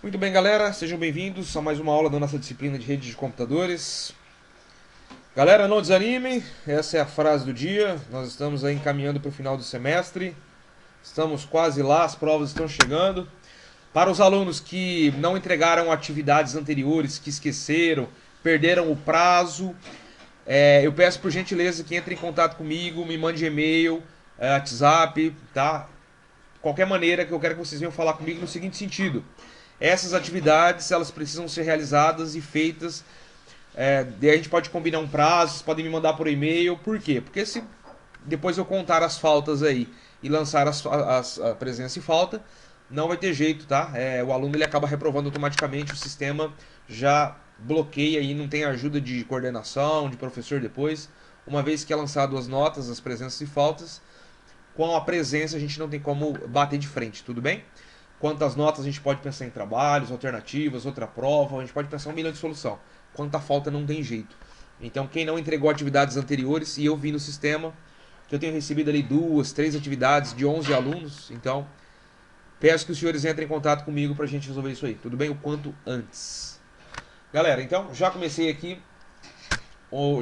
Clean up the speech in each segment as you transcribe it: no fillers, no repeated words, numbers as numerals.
Muito bem, galera, sejam bem-vindos a mais uma aula da nossa disciplina de rede de computadores. Galera, não desanimem, essa é a frase do dia. Nós estamos aí encaminhando para o final do semestre, estamos quase lá, as provas estão chegando. Para os alunos que não entregaram atividades anteriores, que esqueceram, perderam o prazo, eu peço por gentileza que entre em contato comigo, me mande e-mail, WhatsApp, tá? Qualquer maneira que eu quero que vocês venham falar comigo no seguinte sentido. Essas atividades elas precisam ser realizadas e feitas. Daí a gente pode combinar um prazo, vocês podem me mandar por e-mail. Por quê? Porque se depois eu contar as faltas aí e lançar a presença e falta, não vai ter jeito, tá? O aluno ele acaba reprovando automaticamente, o sistema já bloqueia e não tem ajuda de coordenação, de professor depois. Uma vez que é lançado as notas, as presenças e faltas, com a presença a gente não tem como bater de frente, tudo bem? Quanto às notas a gente pode pensar em trabalhos, alternativas, outra prova, a gente pode pensar um milhão de solução. Quanto à falta não tem jeito. Então quem não entregou atividades anteriores, e eu vi no sistema que eu tenho recebido ali 2, 3 atividades de 11 alunos, então peço que os senhores entrem em contato comigo pra gente resolver isso aí, tudo bem? O quanto antes. Galera, então já comecei aqui,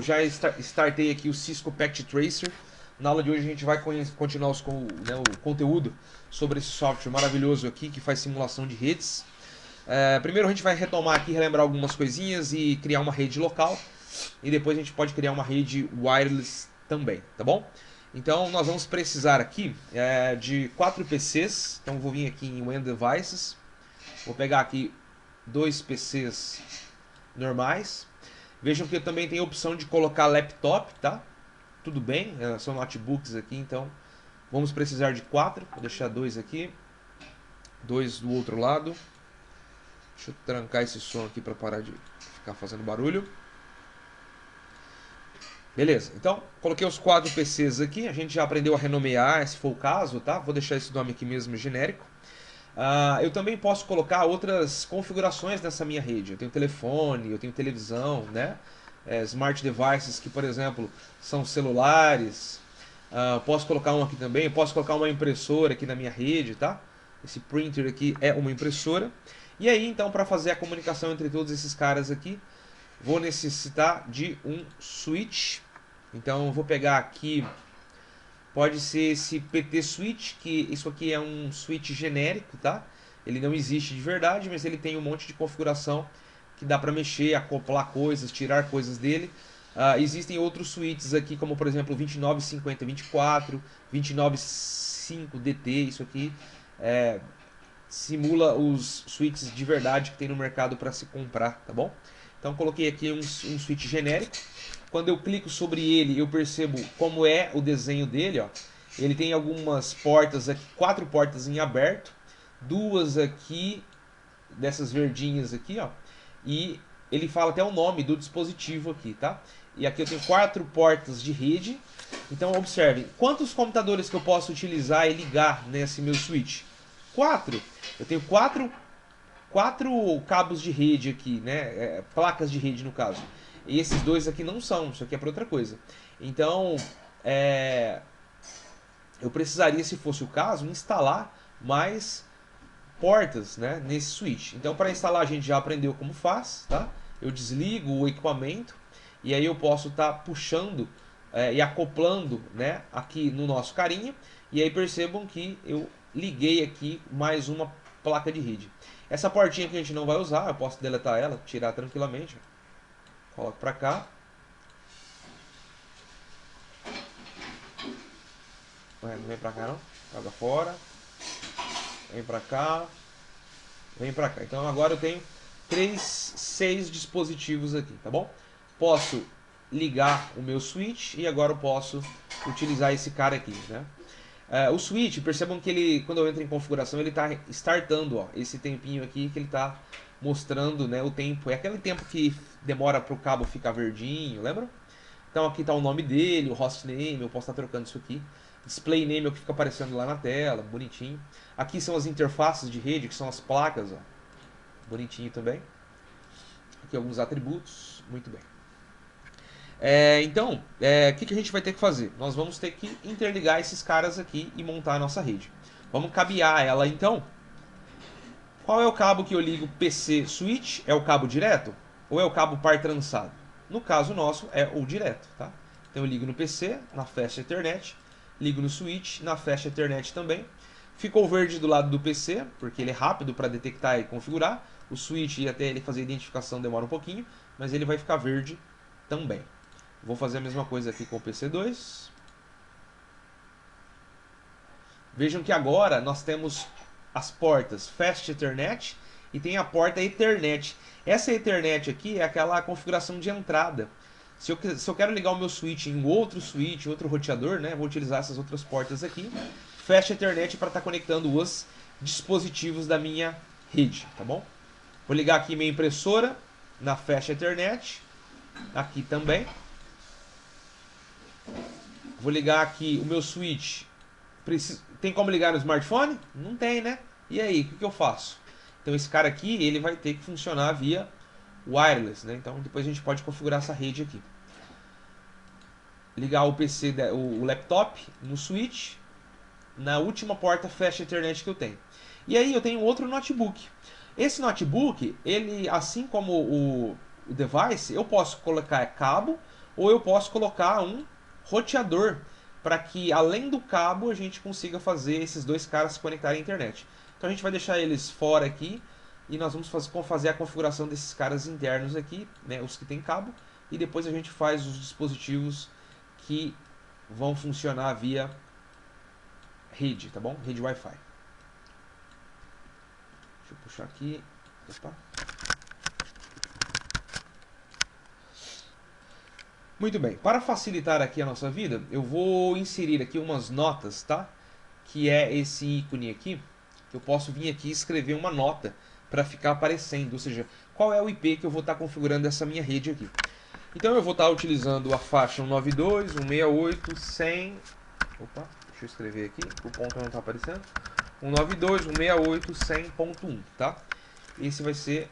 já startei aqui o Cisco Packet Tracer. Na aula de hoje a gente vai continuar o conteúdo sobre esse software maravilhoso aqui que faz simulação de redes. Primeiro a gente vai retomar aqui, relembrar algumas coisinhas e criar uma rede local. E depois a gente pode criar uma rede wireless também, tá bom? Então nós vamos precisar aqui de 4 PCs. Então vou vir aqui em WAN Devices. Vou pegar aqui 2 PCs normais. Vejam que eu também tenho a opção de colocar laptop, tá? Tudo bem, são notebooks aqui, então vamos precisar de 4. Vou deixar 2 aqui, 2 do outro lado. Deixa eu trancar esse som aqui para parar de ficar fazendo barulho. Beleza, então coloquei os 4 PCs aqui. A gente já aprendeu a renomear, se for o caso, tá? Vou deixar esse nome aqui mesmo genérico. Eu também posso colocar outras configurações nessa minha rede. Eu tenho telefone, eu tenho televisão, né? Smart devices que, por exemplo, são celulares. Posso colocar um aqui também. Posso colocar uma impressora aqui na minha rede, tá? Esse printer aqui é uma impressora. E aí, então, para fazer a comunicação entre todos esses caras aqui, vou necessitar de um switch. Então, eu vou pegar aqui. Pode ser esse PT Switch, que isso aqui é um switch genérico, tá? Ele não existe de verdade, mas ele tem um monte de configuração que dá para mexer, acoplar coisas, tirar coisas dele. Existem outros switches aqui, como por exemplo 295024, 295DT, isso aqui simula os switches de verdade que tem no mercado para se comprar, tá bom? Então coloquei aqui um switch genérico. Quando eu clico sobre ele, eu percebo como é o desenho dele, ó. Ele tem algumas portas aqui, 4 portas em aberto, 2 aqui dessas verdinhas aqui, ó. E ele fala até o nome do dispositivo aqui, tá? E aqui eu tenho 4 portas de rede. Então observem, quantos computadores que eu posso utilizar e ligar nesse meu switch? 4. Eu tenho 4 cabos de rede aqui, né? Placas de rede no caso. E esses 2 aqui não são, isso aqui é para outra coisa. Então, eu precisaria, se fosse o caso, instalar mais portas, né, nesse switch. Então, para instalar a gente já aprendeu como faz, tá? Eu desligo o equipamento e aí eu posso estar puxando e acoplando, né, aqui no nosso carinha. E aí percebam que eu liguei aqui mais uma placa de rede. Essa portinha que a gente não vai usar, eu posso deletar ela, tirar tranquilamente. Coloco pra cá. Não vem pra cá não. Joga fora. Vem pra cá. Vem pra cá. Então agora eu tenho 6 dispositivos aqui, tá bom? Posso ligar o meu switch e agora eu posso utilizar esse cara aqui, né? O switch, percebam que ele, quando eu entro em configuração, ele está startando, ó, esse tempinho aqui que ele está mostrando, né, o tempo. É aquele tempo que demora para o cabo ficar verdinho, lembra? Então aqui está o nome dele, o hostname, eu posso estar trocando isso aqui. Display name é o que fica aparecendo lá na tela, bonitinho. Aqui são as interfaces de rede, que são as placas, ó, bonitinho também. Aqui alguns atributos, muito bem. Então, o que a gente vai ter que fazer? Nós vamos ter que interligar esses caras aqui e montar a nossa rede. Vamos cabear ela então. Qual é o cabo que eu ligo PC switch? É o cabo direto ou é o cabo par trançado? No caso nosso é o direto, tá? Então eu ligo no PC, na Fast Ethernet, ligo no switch, na Fast Ethernet também. Ficou verde do lado do PC, porque ele é rápido para detectar e configurar. O switch e até ele fazer a identificação demora um pouquinho, mas ele vai ficar verde também. Vou fazer a mesma coisa aqui com o PC2. Vejam que agora nós temos as portas Fast Ethernet e tem a porta Ethernet. Essa Ethernet aqui é aquela configuração de entrada. Se eu quero ligar o meu switch em outro switch, outro roteador, né, vou utilizar essas outras portas aqui. Fast Ethernet para estar conectando os dispositivos da minha rede, tá bom? Vou ligar aqui minha impressora na Fast Ethernet, aqui também. Vou ligar aqui o meu switch. Tem como ligar no smartphone? Não tem, né? E aí, o que eu faço? Então esse cara aqui, ele vai ter que funcionar via wireless, né? Então depois a gente pode configurar essa rede aqui. Ligar o PC, o laptop no switch, na última porta Fast Ethernet que eu tenho. E aí eu tenho outro notebook. Esse notebook, ele, assim como o device, eu posso colocar cabo ou eu posso colocar um roteador para que além do cabo a gente consiga fazer esses dois caras se conectarem à internet. Então a gente vai deixar eles fora aqui e nós vamos fazer a configuração desses caras internos aqui, né, os que tem cabo, e depois a gente faz os dispositivos que vão funcionar via rede, tá bom? Rede Wi-Fi. Deixa eu puxar aqui. Opa. Muito bem, para facilitar aqui a nossa vida, eu vou inserir aqui umas notas, tá? Que é esse ícone aqui. Eu posso vir aqui e escrever uma nota para ficar aparecendo, ou seja, qual é o IP que eu vou estar configurando essa minha rede aqui. Então eu vou estar utilizando a faixa 192.168.100. Opa, deixa eu escrever aqui, o ponto não está aparecendo. 192.168.100.1, tá? Esse vai ser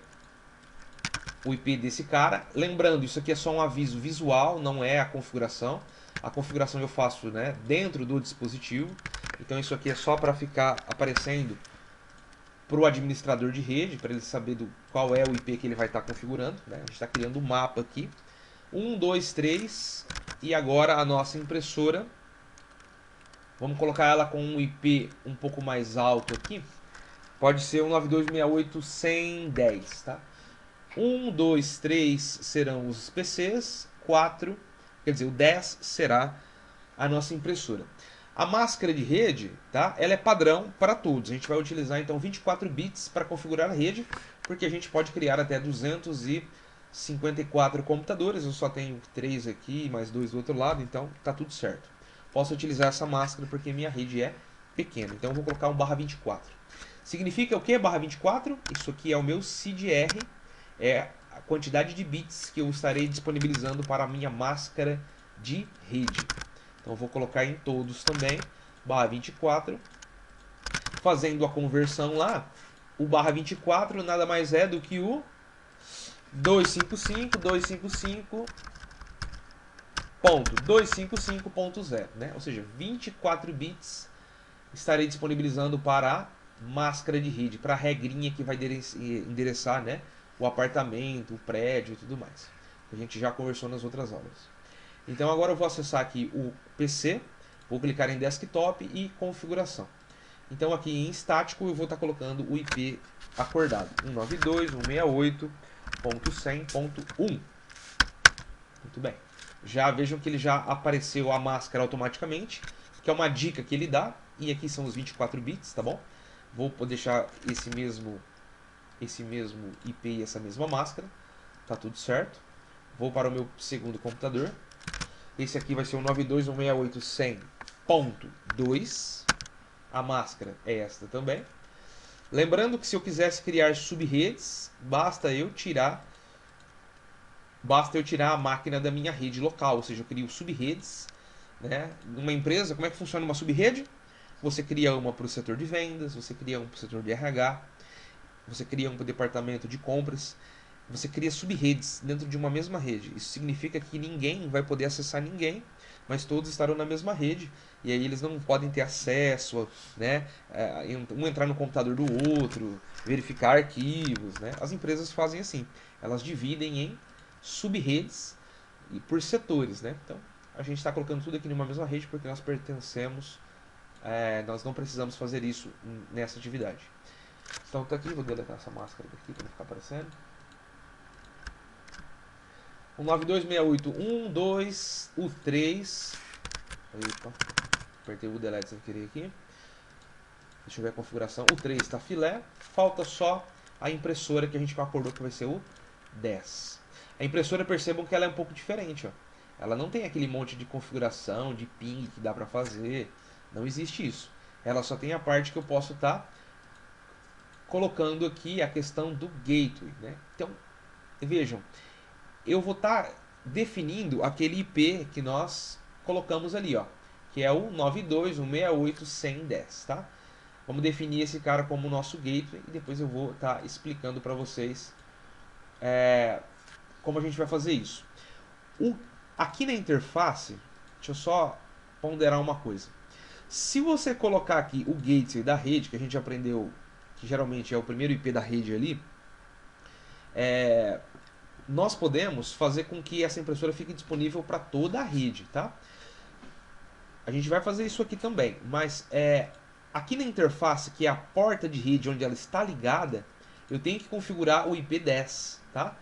o IP desse cara. Lembrando, isso aqui é só um aviso visual, não é a configuração. A configuração eu faço, né, dentro do dispositivo. Então isso aqui é só para ficar aparecendo para o administrador de rede, para ele saber qual é o IP que ele vai estar configurando, né? A gente está criando um mapa aqui. 1, 2, 3. E agora a nossa impressora. Vamos colocar ela com um IP um pouco mais alto aqui. Pode ser 192.168.110, tá? 1, 2, 3 serão os PCs, 4, quer dizer, o 10 será a nossa impressora. A máscara de rede, tá? Ela é padrão para todos. A gente vai utilizar então 24 bits para configurar a rede, porque a gente pode criar até 254 computadores. Eu só tenho 3 aqui, mais 2 do outro lado, então tá tudo certo. Posso utilizar essa máscara porque minha rede é pequena. Então eu vou colocar um /24. Significa o que, /24? Isso aqui é o meu CDR, é a quantidade de bits que eu estarei disponibilizando para a minha máscara de rede. Então eu vou colocar em todos também, /24. Fazendo a conversão lá, o /24 nada mais é do que o 255.255.0, né? Ou seja, 24 bits estarei disponibilizando para a máscara de rede, para a regrinha que vai endereçar, né, o apartamento, o prédio e tudo mais. A gente já conversou nas outras aulas. Então agora eu vou acessar aqui o PC, vou clicar em desktop e configuração. Então aqui em estático eu vou estar colocando o IP acordado, 192.168.100.1. Muito bem. Já vejam que ele já apareceu a máscara automaticamente, que é uma dica que ele dá, e aqui são os 24 bits, tá bom? Vou deixar esse mesmo IP e essa mesma máscara, tá tudo certo. Vou para o meu segundo computador. Esse aqui vai ser o 92.168.100.2. A máscara é esta também. Lembrando que se eu quisesse criar subredes, basta eu tirar a máquina da minha rede local, ou seja, eu crio subredes, né? Numa empresa, como é que funciona uma subrede? Você cria uma para o setor de vendas, você cria uma para o setor de RH, você cria um para o departamento de compras. você cria sub-redes dentro de uma mesma rede. Isso significa que ninguém vai poder acessar ninguém, mas todos estarão na mesma rede, e aí eles não podem ter acesso, né, um entrar no computador do outro, verificar arquivos, né? As empresas fazem assim, elas dividem em sub-redes e por setores, né? Então, a gente está colocando tudo aqui numa mesma rede porque nós pertencemos, nós não precisamos fazer isso nessa atividade. Então tá aqui, vou deletar essa máscara daqui para não ficar aparecendo. 1926812 U3. Epa, apertei o delete sem querer aqui. Deixa eu ver a configuração. O 3 está filé. Falta só a impressora que a gente acordou que vai ser o 10. A impressora, percebam que ela é um pouco diferente. Ó. Ela não tem aquele monte de configuração, de ping que dá para fazer. Não existe isso. Ela só tem a parte que eu posso estar colocando aqui a questão do gateway. Né? Então, vejam. Eu vou estar definindo aquele IP que nós colocamos ali, ó, que é o 92.168.110, tá? Vamos definir esse cara como nosso gateway e depois eu vou estar explicando para vocês como a gente vai fazer isso. Aqui na interface, deixa eu só ponderar uma coisa. Se você colocar aqui o gateway da rede, que a gente aprendeu que geralmente é o primeiro IP da rede ali, nós podemos fazer com que essa impressora fique disponível para toda a rede, tá? A gente vai fazer isso aqui também, mas aqui na interface, que é a porta de rede onde ela está ligada, eu tenho que configurar o IP 10, tá?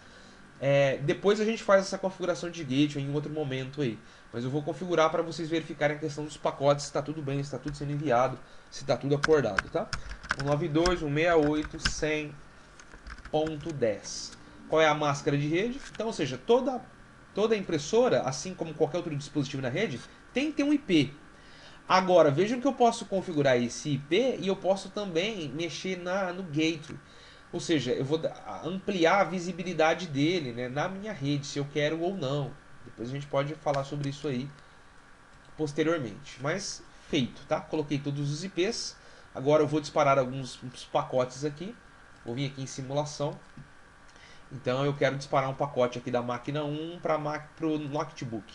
Depois a gente faz essa configuração de gateway em outro momento aí, mas eu vou configurar para vocês verificarem a questão dos pacotes, se está tudo bem, se está tudo sendo enviado, se está tudo acordado, tá? 192.168.100.10. Qual é a máscara de rede? Então, ou seja, toda impressora, assim como qualquer outro dispositivo na rede, tem que ter um IP. Agora, vejam que eu posso configurar esse IP e eu posso também mexer no gateway. Ou seja, eu vou ampliar a visibilidade dele, né, na minha rede, se eu quero ou não. Depois a gente pode falar sobre isso aí posteriormente. Mas feito, tá? Coloquei todos os IPs. Agora eu vou disparar alguns pacotes aqui. Vou vir aqui em simulação. Então eu quero disparar um pacote aqui da máquina 1 para o notebook.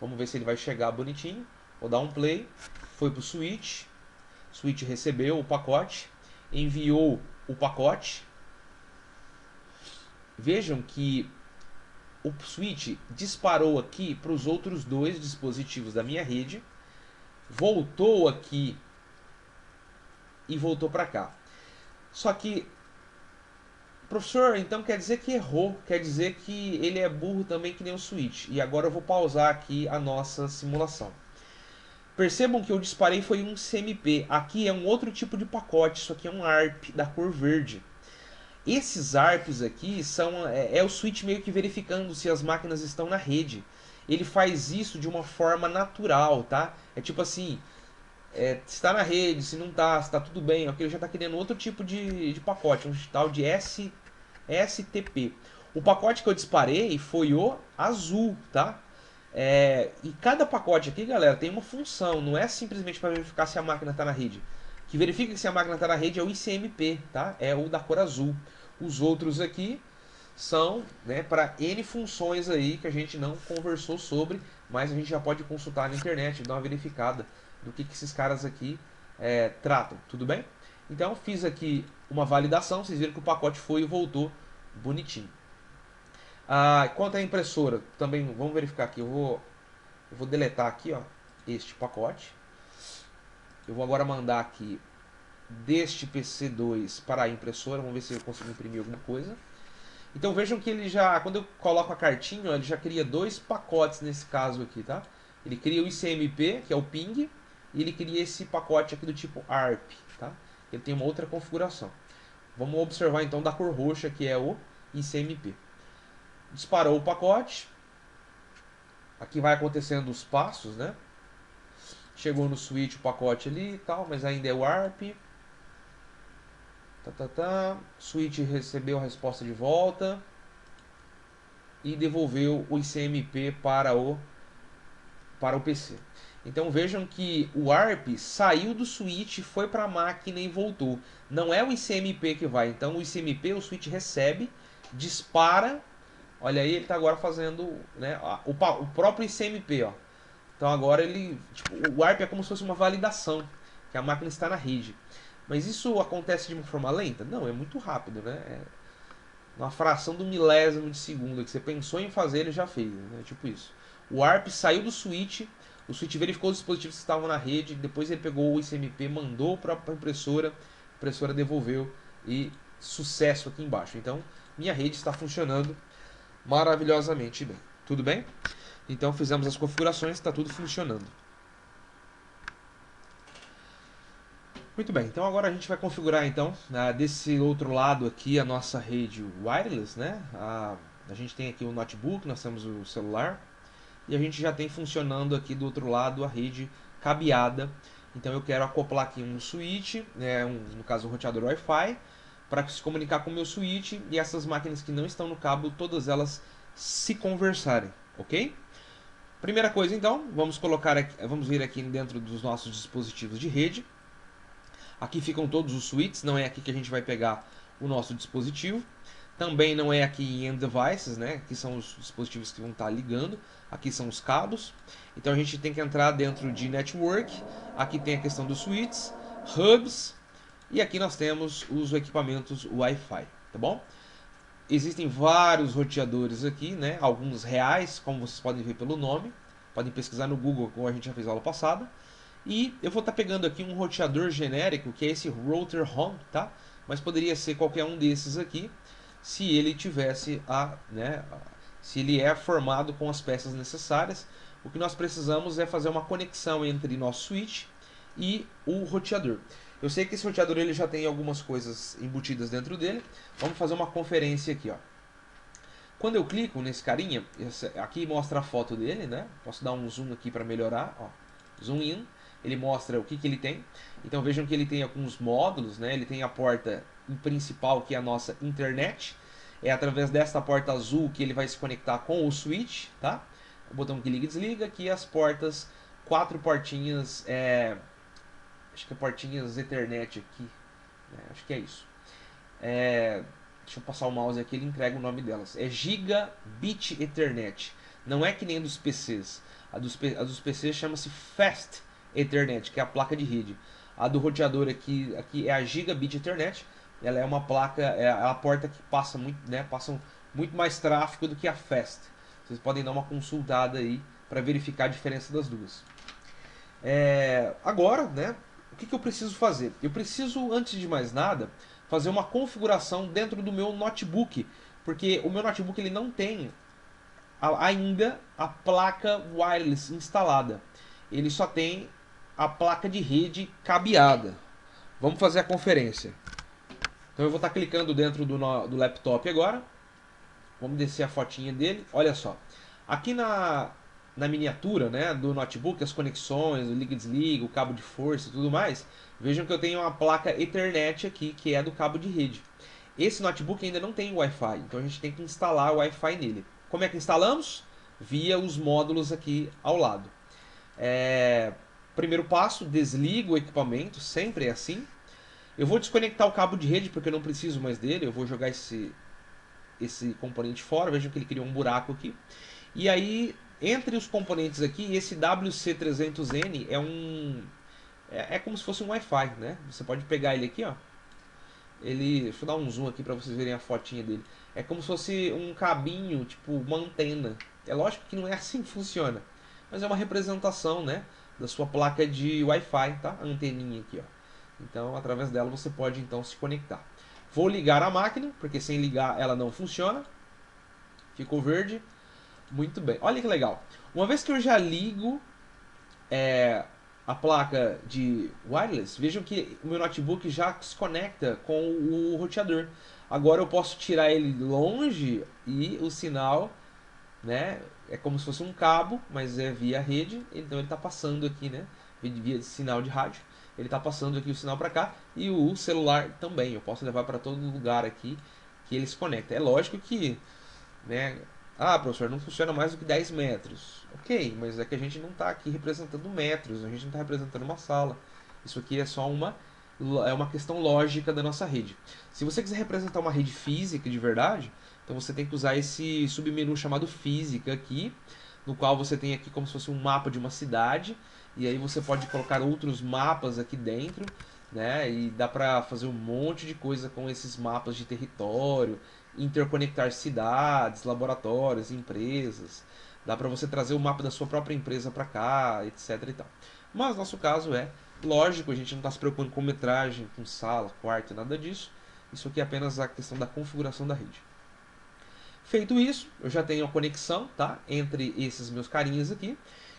Vamos ver se ele vai chegar bonitinho. Vou dar um play. Foi para o switch. O switch recebeu o pacote. Enviou o pacote. Vejam que o switch disparou aqui para os outros dois dispositivos da minha rede. Voltou aqui e voltou para cá. Só que, professor, então quer dizer que errou, quer dizer que ele é burro também que nem o switch. E agora eu vou pausar aqui a nossa simulação. Percebam que eu disparei foi um CMP. Aqui é um outro tipo de pacote, isso aqui é um ARP da cor verde. Esses ARPs aqui são o switch meio que verificando se as máquinas estão na rede. Ele faz isso de uma forma natural, tá? É tipo assim, se está na rede, se não está, se está tudo bem. Aqui ele já está criando outro tipo de pacote, um tal de STP. O pacote que eu disparei foi o azul, tá? E cada pacote aqui, galera, tem uma função. Não é simplesmente para verificar se a máquina está na rede. O que verifica se a máquina está na rede é o ICMP, tá? É o da cor azul. Os outros aqui são, né, para N funções aí que a gente não conversou sobre, mas a gente já pode consultar na internet, dar uma verificada do que esses caras aqui tratam, tudo bem? Então fiz aqui uma validação, vocês viram que o pacote foi e voltou bonitinho. Quanto à impressora, também vamos verificar aqui, eu vou deletar aqui, ó, este pacote. Eu vou agora mandar aqui deste PC2 para a impressora, vamos ver se eu consigo imprimir alguma coisa. Então vejam que ele já, quando eu coloco a cartinha, ó, ele já cria dois pacotes nesse caso aqui, tá? Ele cria o ICMP, que é o ping, e ele cria esse pacote aqui do tipo ARP, tá? Ele tem uma outra configuração. Vamos observar então da cor roxa, que é o ICMP. Disparou o pacote. Aqui vai acontecendo os passos, né? Chegou no switch o pacote ali e tal, mas ainda é o ARP. Switch recebeu a resposta de volta e devolveu o ICMP para o PC. Então vejam que o ARP saiu do switch, foi para a máquina e voltou. Não é o ICMP que vai. Então o ICMP o switch recebe dispara. Olha aí, ele está agora fazendo, né, o próprio ICMP, ó. Então agora ele, tipo, o warp é como se fosse uma validação, que a máquina está na rede. Mas isso acontece de uma forma lenta? Não, é muito rápido, né? É uma fração do milésimo de segundo que você pensou em fazer, ele já fez, né? Tipo isso. O warp saiu do switch, o switch verificou os dispositivos que estavam na rede, depois ele pegou o ICMP, mandou para a impressora devolveu e sucesso aqui embaixo. Então, minha rede está funcionando maravilhosamente bem. Tudo bem? Então fizemos as configurações, está tudo funcionando. Muito bem, então agora a gente vai configurar então desse outro lado aqui a nossa rede wireless, né? A gente tem aqui o notebook, nós temos o celular e a gente já tem funcionando aqui do outro lado a rede cabeada. Então eu quero acoplar aqui um switch, no caso um roteador Wi-Fi, para se comunicar com o meu switch e essas máquinas que não estão no cabo, todas elas se conversarem, ok? Primeira coisa então, vamos vir aqui dentro dos nossos dispositivos de rede. Aqui ficam todos os switches, não é aqui que a gente vai pegar o nosso dispositivo. Também não é aqui em End Devices, né? Aqui são os dispositivos que vão estar ligando. Aqui são os cabos. Então a gente tem que entrar dentro de Network. Aqui tem a questão dos switches, hubs. E aqui nós temos os equipamentos Wi-Fi, tá bom? Existem vários roteadores aqui, né? Alguns reais, como vocês podem ver pelo nome. Podem pesquisar no Google, como a gente já fez na aula passada. E eu vou estar pegando aqui um roteador genérico, que é esse Router Home, tá? Mas poderia ser qualquer um desses aqui, se ele tivesse se ele é formado com as peças necessárias. O que nós precisamos é fazer uma conexão entre nosso switch e o roteador. Eu sei que esse roteador ele já tem algumas coisas embutidas dentro dele. Vamos fazer uma conferência aqui, ó. Quando eu clico nesse carinha, aqui mostra a foto dele, né? Posso dar um zoom aqui para melhorar, ó. Zoom in. Ele mostra o que ele tem. Então vejam que ele tem alguns módulos, né? Ele tem a porta principal, que é a nossa internet. É através desta porta azul que ele vai se conectar com o switch, tá? O botão que liga e desliga. Aqui as portas, 4 portinhas, acho que é portinhas Ethernet aqui. Acho que é isso. Deixa eu passar o mouse aqui, ele entrega o nome delas. É Gigabit Ethernet. Não é que nem dos PCs. A dos PCs chama-se Fast Ethernet, que é a placa de rede. A do roteador aqui é a Gigabit Ethernet. Ela é uma placa, é a porta que passa muito mais tráfego do que a Fast. Vocês podem dar uma consultada aí para verificar a diferença das duas. Agora, né, o que eu preciso fazer? Eu preciso, antes de mais nada, fazer uma configuração dentro do meu notebook, porque o meu notebook ele não tem ainda a placa wireless instalada. Ele só tem a placa de rede cabeada. Vamos fazer a conferência. Então eu vou estar clicando dentro do laptop agora. Vamos descer a fotinha dele. Olha só. Aqui na miniatura, né, do notebook, as conexões, o liga e desliga, o cabo de força e tudo mais. Vejam que eu tenho uma placa Ethernet aqui, que é do cabo de rede. Esse notebook ainda não tem Wi-Fi, então a gente tem que instalar o Wi-Fi nele. Como é que instalamos? Via os módulos aqui ao lado. Primeiro passo, desligo o equipamento, sempre é assim. Eu vou desconectar o cabo de rede porque eu não preciso mais dele, eu vou jogar esse componente fora. Vejam que ele criou um buraco aqui. E aí, entre os componentes aqui, esse WC300N é como se fosse um Wi-Fi, né? Você pode pegar ele aqui, ó. Deixa eu dar um zoom aqui para vocês verem a fotinha dele. É como se fosse um cabinho, tipo uma antena. É lógico que não é assim que funciona, mas é uma representação, né, da sua placa de Wi-Fi, tá? A anteninha aqui, ó. Então, através dela você pode então se conectar. Vou ligar a máquina, porque sem ligar ela não funciona. Ficou verde. Muito bem. Olha que legal. Uma vez que eu já ligo a placa de wireless, vejam que o meu notebook já se conecta com o roteador. Agora eu posso tirar ele longe e o sinal, né, é como se fosse um cabo, mas é via rede. Então ele está passando aqui, né, via sinal de rádio. Ele está passando aqui o sinal para cá e o celular também. Eu posso levar para todo lugar aqui que ele se conecta. É lógico que, né, professor, não funciona mais do que 10 metros. Ok, mas é que a gente não está aqui representando metros, a gente não está representando uma sala. Isso aqui é só uma é uma questão lógica da nossa rede. Se você quiser representar uma rede física de verdade, então você tem que usar esse submenu chamado Física aqui, no qual você tem aqui como se fosse um mapa de uma cidade, e aí você pode colocar outros mapas aqui dentro, né? E dá para fazer um monte de coisa com esses mapas de território, interconectar cidades, laboratórios, empresas. Dá para você trazer o mapa da sua própria empresa para cá, etc e tal. Mas nosso caso é lógico, a gente não está se preocupando com metragem, com sala, quarto, nada disso. Isso aqui é apenas a questão da configuração da rede. Feito isso, eu já tenho a conexão, tá, entre esses meus carinhas aqui.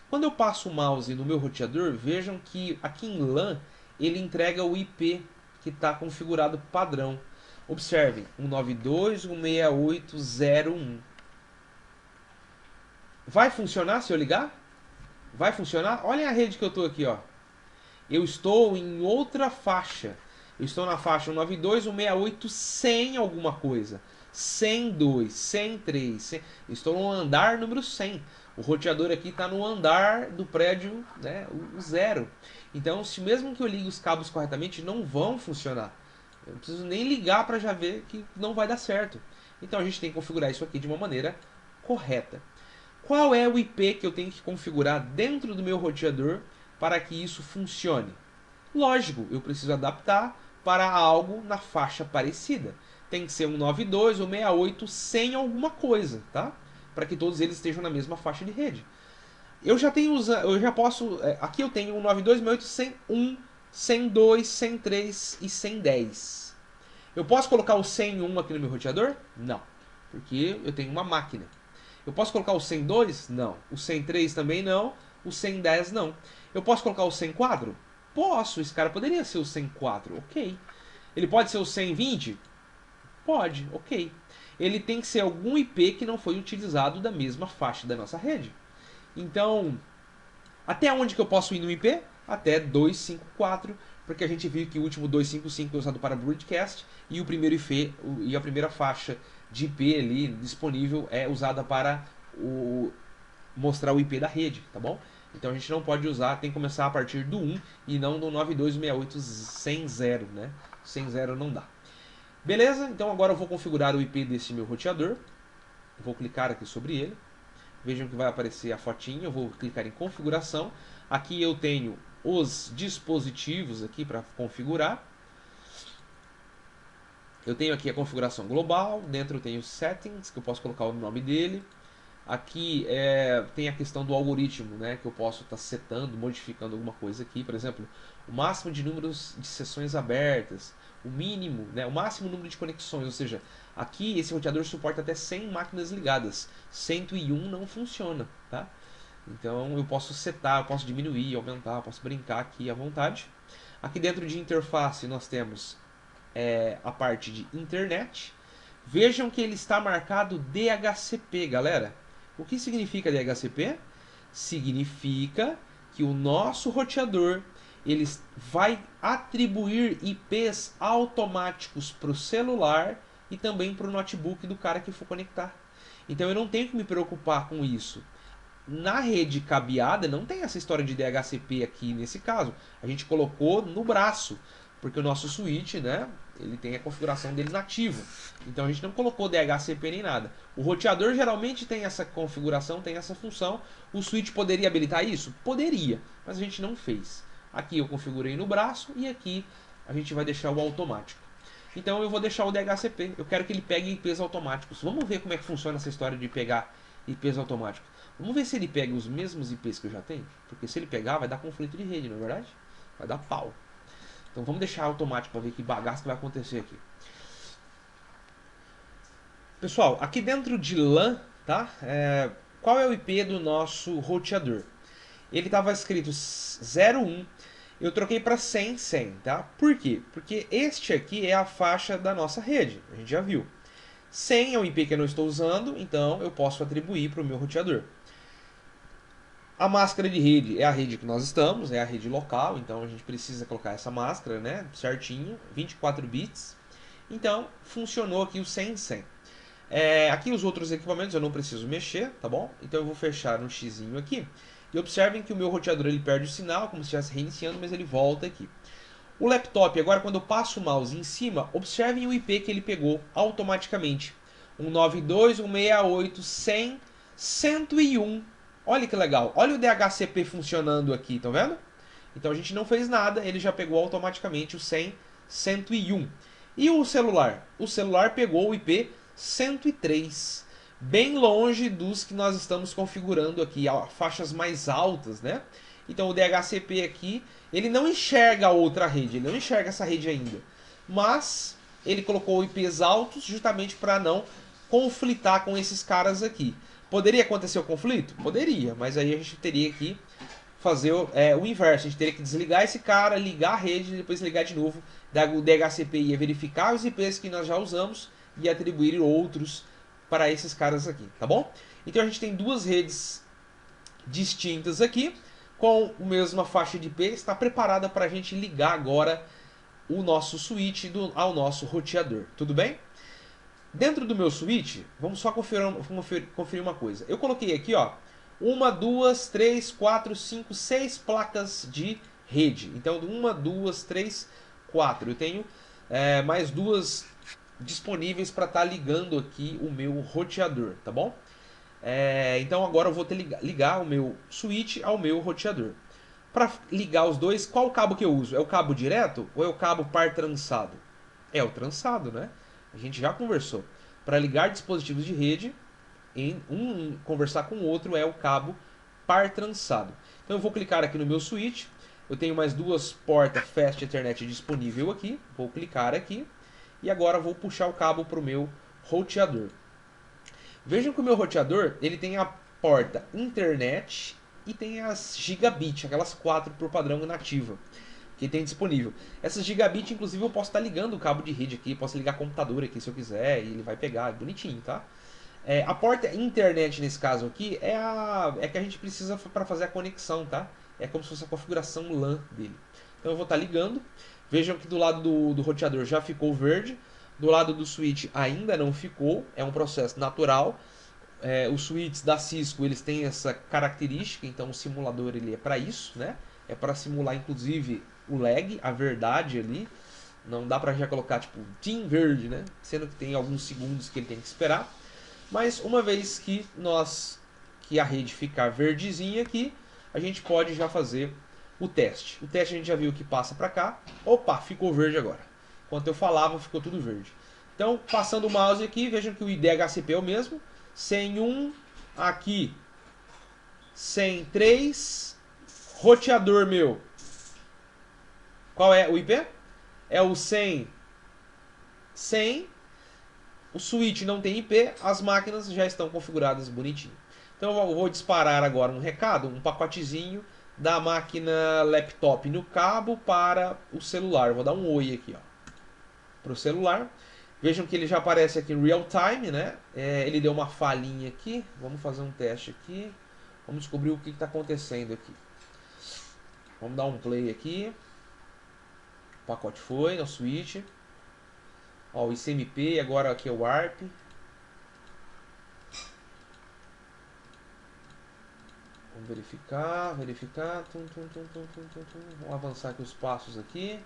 Quando eu passo o mouse no meu roteador, vejam que aqui em LAN ele entrega o IP que está configurado padrão. Observem, 192.168.0.1. Vai funcionar se eu ligar? Vai funcionar? Olhem a rede que eu estou aqui, ó. Eu estou em outra faixa. Eu estou na faixa 192.168 sem alguma coisa. 102, 103, 100. Estou no andar número 100. O roteador aqui está no andar do prédio, né, o 0. Então, se mesmo que eu ligue os cabos corretamente, não vão funcionar. Eu não preciso nem ligar para já ver que não vai dar certo. Então, a gente tem que configurar isso aqui de uma maneira correta. Qual é o IP que eu tenho que configurar dentro do meu roteador para que isso funcione? Lógico, eu preciso adaptar para algo na faixa parecida. Tem que ser 192 ou 68 sem alguma coisa, tá? Para que todos eles estejam na mesma faixa de rede. Eu já posso, aqui eu tenho 192, 68, 101, 102, 103 e 110. Eu posso colocar o 101 aqui no meu roteador? Não, porque eu tenho uma máquina. Eu posso colocar o 102? Não. O 103 também não. O 110 não. Eu posso colocar o 104? Posso. Esse cara poderia ser o 104. Ok. Ele pode ser o 120? Pode. Ok. Ele tem que ser algum IP que não foi utilizado da mesma faixa da nossa rede. Então, até onde que eu posso ir no IP? Até 254, porque a gente viu que o último 255 é usado para broadcast e o primeiro IP e a primeira faixa de IP ali disponível é usada para mostrar o IP da rede, tá bom? Então a gente não pode usar, tem que começar a partir do 1 e não do 92.168.100, né? 100 não dá. Beleza? Então agora eu vou configurar o IP desse meu roteador. Vou clicar aqui sobre ele. Vejam que vai aparecer a fotinha, eu vou clicar em configuração. Aqui eu tenho os dispositivos aqui para configurar. Eu tenho aqui a configuração global, dentro eu tenho settings, que eu posso colocar o nome dele. Aqui tem a questão do algoritmo, né, que eu posso estar setando, modificando alguma coisa aqui. Por exemplo, o máximo de números de sessões abertas, o mínimo, né, o máximo número de conexões. Ou seja, aqui esse roteador suporta até 100 máquinas ligadas. 101 não funciona, tá? Então eu posso setar, eu posso diminuir, aumentar, eu posso brincar aqui à vontade. Aqui dentro de interface nós temos a parte de internet. Vejam que ele está marcado DHCP, galera. O que significa DHCP? Significa que o nosso roteador ele vai atribuir IPs automáticos para o celular e também para o notebook do cara que for conectar. Então eu não tenho que me preocupar com isso. Na rede cabeada não tem essa história de DHCP aqui nesse caso. A gente colocou no braço, porque o nosso switch, né, ele tem a configuração dele nativa. Então a gente não colocou DHCP nem nada. O roteador geralmente tem essa configuração, tem essa função. O switch poderia habilitar isso? Poderia, mas a gente não fez. Aqui eu configurei no braço e aqui a gente vai deixar o automático. Então eu vou deixar o DHCP. Eu quero que ele pegue IPs automáticos. Vamos ver como é que funciona essa história de pegar IPs automáticos. Vamos ver se ele pega os mesmos IPs que eu já tenho. Porque se ele pegar, vai dar conflito de rede, não é verdade? Vai dar pau. Então vamos deixar automático para ver que bagaço que vai acontecer aqui. Pessoal, aqui dentro de LAN, tá? Qual é o IP do nosso roteador? Ele estava escrito 01, eu troquei para 100, 100, tá? Por quê? Porque este aqui é a faixa da nossa rede, a gente já viu. 100 é o IP que eu não estou usando, então eu posso atribuir para o meu roteador. A máscara de rede é a rede que nós estamos, é a rede local, então a gente precisa colocar essa máscara, né, certinho, 24 bits. Então, funcionou aqui o 100 100. Aqui os outros equipamentos eu não preciso mexer, tá bom? Então eu vou fechar um xizinho aqui. E observem que o meu roteador ele perde o sinal, como se estivesse reiniciando, mas ele volta aqui. O laptop, agora quando eu passo o mouse em cima, observem o IP que ele pegou automaticamente. 192.168.100.101. Olha que legal. Olha o DHCP funcionando aqui, tá vendo? Então a gente não fez nada, ele já pegou automaticamente o 100.101. E o celular? O celular pegou o IP 103. Bem longe dos que nós estamos configurando aqui, faixas mais altas, né? Então o DHCP aqui, ele não enxerga a outra rede, ele não enxerga essa rede ainda. Mas ele colocou IPs altos justamente para não conflitar com esses caras aqui. Poderia acontecer o conflito? Poderia, mas aí a gente teria que fazer o inverso. A gente teria que desligar esse cara, ligar a rede e depois ligar de novo. O DHCP ia verificar os IPs que nós já usamos e atribuir outros para esses caras aqui, tá bom? Então a gente tem duas redes distintas aqui, com a mesma faixa de IP, está preparada para a gente ligar agora o nosso switch ao nosso roteador, tudo bem? Dentro do meu switch, vamos só conferir uma coisa. Eu coloquei aqui, ó, 1, 2, 3, 4, 5, 6 placas de rede. Então, 1, 2, 3, 4. Eu tenho mais duas disponíveis para estar ligando aqui o meu roteador, tá bom? Então agora eu vou ligar o meu switch ao meu roteador. Para ligar os dois, qual cabo que eu uso? É o cabo direto ou é o cabo par trançado? É o trançado, né? A gente já conversou. Para ligar dispositivos de rede, conversar com o outro é o cabo par trançado. Então eu vou clicar aqui no meu switch. Eu tenho mais duas portas Fast Ethernet disponível aqui. Vou clicar aqui. E agora vou puxar o cabo para o meu roteador. Vejam que o meu roteador ele tem a porta internet e tem as gigabit, aquelas 4 por padrão nativa que tem disponível. Essas gigabit, inclusive, eu posso estar ligando o cabo de rede aqui, posso ligar computador aqui se eu quiser e ele vai pegar, é bonitinho, tá? A porta internet nesse caso aqui é que a gente precisa para fazer a conexão, tá? É como se fosse a configuração LAN dele. Então eu vou estar ligando. Vejam que do lado do roteador já ficou verde. Do lado do switch ainda não ficou. É um processo natural. Os switches da Cisco eles têm essa característica. Então o simulador ele é para isso, né? É para simular inclusive o lag, a verdade ali. Não dá para já colocar tipo team verde, né? Sendo que tem alguns segundos que ele tem que esperar. Mas uma vez que a rede ficar verdezinha aqui, a gente pode já fazer o teste. O teste a gente já viu que passa para cá. Opa, ficou verde agora. Enquanto eu falava, ficou tudo verde. Então, passando o mouse aqui, vejam que o IDHCP é o mesmo. 101 aqui. 103. Roteador meu. Qual é o IP? É o 100. 100. O switch não tem IP, as máquinas já estão configuradas bonitinho. Então eu vou disparar agora um recado, um pacotezinho da máquina laptop no cabo para o celular. Eu vou dar um oi aqui, ó, para o celular. Vejam que ele já aparece aqui em real time, né? Ele deu uma falhinha aqui. Vamos fazer um teste aqui. Vamos descobrir o que está acontecendo aqui. Vamos dar um play aqui. O pacote foi no switch. Ó, o ICMP, agora aqui é o ARP. Vamos verificar. Vamos avançar aqui os passos aqui.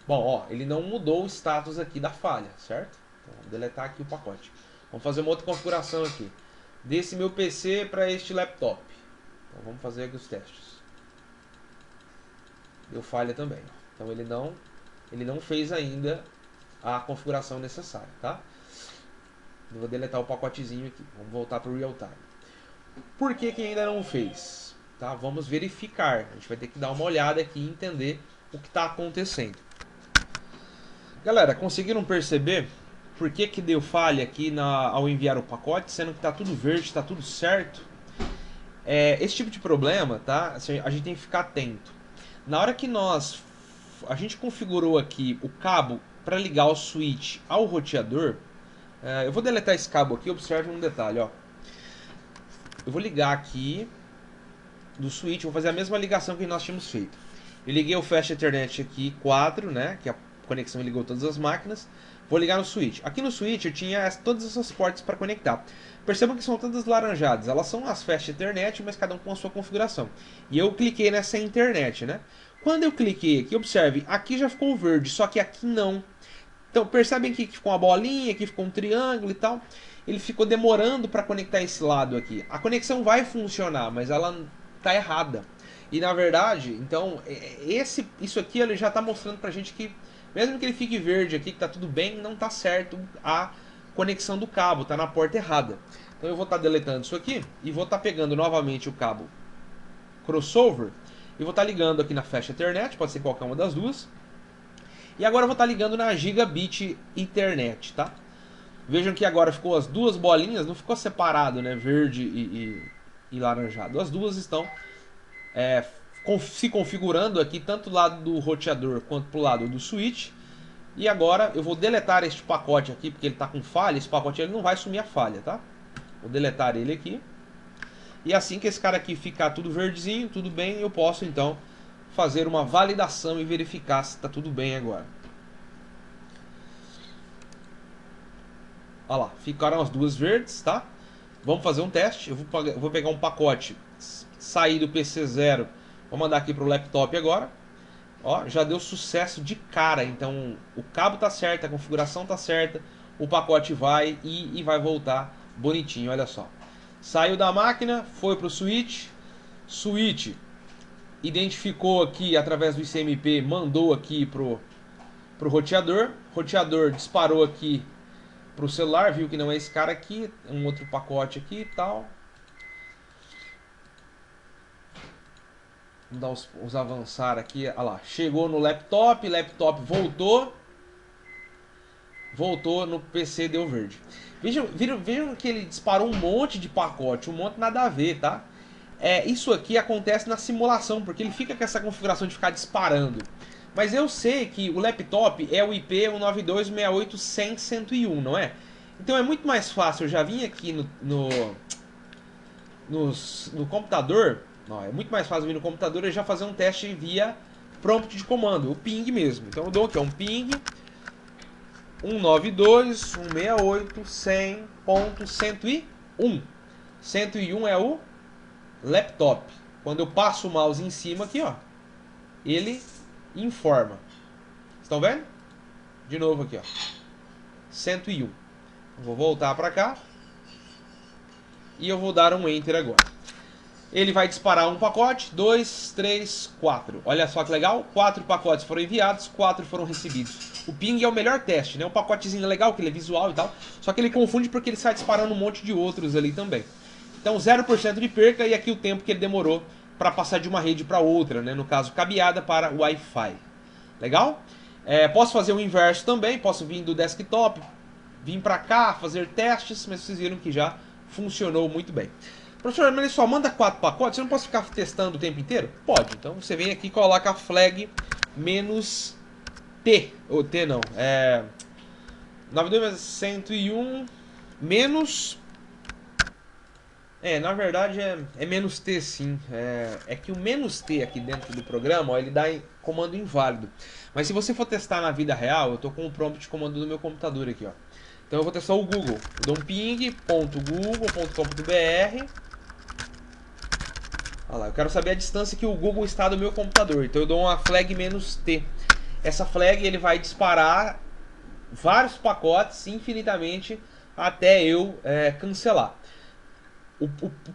Bom, ó, ele não mudou o status aqui da falha, certo? Então, vamos deletar aqui o pacote. Vamos fazer uma outra configuração aqui. Desse meu PC para este laptop. Então vamos fazer aqui os testes. Deu falha também. Então ele não fez ainda a configuração necessária, tá? Eu vou deletar o pacotezinho aqui. Vamos voltar para o real time. Por que ainda não fez? Tá? Vamos verificar. A gente vai ter que dar uma olhada aqui e entender o que está acontecendo. Galera, conseguiram perceber por que deu falha aqui ao enviar o pacote, sendo que está tudo verde, está tudo certo? Esse tipo de problema, tá? A gente tem que ficar atento. Na hora que a gente configurou aqui o cabo para ligar o switch ao roteador, eu vou deletar esse cabo aqui, observe um detalhe, ó. Eu vou ligar aqui do switch, vou fazer a mesma ligação que nós tínhamos feito. Eu liguei o Fast Ethernet aqui 4, né, que a conexão ligou todas as máquinas. Vou ligar no switch. Aqui no switch eu tinha todas essas portas para conectar. Percebam que são todas laranjadas. Elas são as Fast Ethernet, mas cada um com a sua configuração. E eu cliquei nessa internet, né? Quando eu cliquei aqui, observe, aqui já ficou verde, só que aqui não. Então percebem que ficou uma bolinha, aqui ficou um triângulo e tal. Ele ficou demorando para conectar esse lado aqui. A conexão vai funcionar, mas ela tá errada. E na verdade, então, isso aqui ele já está mostrando pra gente que, mesmo que ele fique verde aqui, que tá tudo bem, não tá certo a conexão do cabo, tá na porta errada. Então eu vou estar deletando isso aqui e vou estar pegando novamente o cabo crossover e vou estar ligando aqui na Flash Ethernet, pode ser qualquer uma das duas. E agora eu vou estar ligando na Gigabit Ethernet, tá? Vejam que agora ficou as duas bolinhas, não ficou separado, né? Verde e laranjado. As duas estão se configurando aqui, tanto do lado do roteador quanto pro lado do switch. E agora eu vou deletar este pacote aqui, porque ele está com falha. Esse pacote ele não vai sumir a falha, tá? Vou deletar ele aqui. E assim que esse cara aqui ficar tudo verdezinho, tudo bem, eu posso então fazer uma validação e verificar se está tudo bem agora. Olha lá, ficaram as duas verdes, tá? Vamos fazer um teste. Eu vou pegar um pacote, sair do PC 0, vou mandar aqui para o laptop agora. Ó, já deu sucesso de cara. Então o cabo tá certo, a configuração tá certa, o pacote vai e vai voltar bonitinho, olha só. Saiu da máquina, foi pro switch, switch identificou aqui através do ICMP, mandou aqui pro roteador, roteador disparou aqui pro celular, viu que não é esse cara aqui, um outro pacote aqui e tal. Vamos dar os avançar aqui, olha lá, chegou no laptop, laptop voltou no PC, deu verde. Vejam que ele disparou um monte de pacote, um monte nada a ver, tá? Isso aqui acontece na simulação, porque ele fica com essa configuração de ficar disparando. Mas eu sei que o laptop é o IP 192.168.100.101, não é? Então é muito mais fácil, eu já vim aqui no computador, não, é muito mais fácil vir no computador e já fazer um teste via prompt de comando, o ping mesmo. Então eu dou aqui um ping 192.168.100.101. 101 é o laptop. Quando eu passo o mouse em cima aqui, ó, ele informa. Estão vendo? De novo aqui, ó. 101. Vou voltar para cá. E eu vou dar um Enter agora. Ele vai disparar um pacote, 2, 3, 4. Olha só que legal, 4 pacotes foram enviados, 4 foram recebidos. O ping é o melhor teste, né? Um pacotezinho legal, que ele é visual e tal. Só que ele confunde porque ele sai disparando um monte de outros ali também. Então 0% de perca e aqui o tempo que ele demorou para passar de uma rede para outra, né? No caso, cabeada para Wi-Fi. Legal? Posso fazer o inverso também, posso vir do desktop, vir para cá, fazer testes, mas vocês viram que já funcionou muito bem. Professor, mas ele só manda 4 pacotes, você não pode ficar testando o tempo inteiro? Pode, então você vem aqui e coloca a flag "-t", ou T não, 92.101 menos... na verdade é "-t" sim, é que o "-t" aqui dentro do programa, ó, ele dá comando inválido. Mas se você for testar na vida real, eu estou com o prompt de comando do meu computador aqui, ó. Então eu vou testar o Google, eu dou um ping.google.com.br. Olha lá, eu quero saber a distância que o Google está do meu computador. Então eu dou uma flag "-t". Essa flag ele vai disparar vários pacotes infinitamente até eu cancelar. O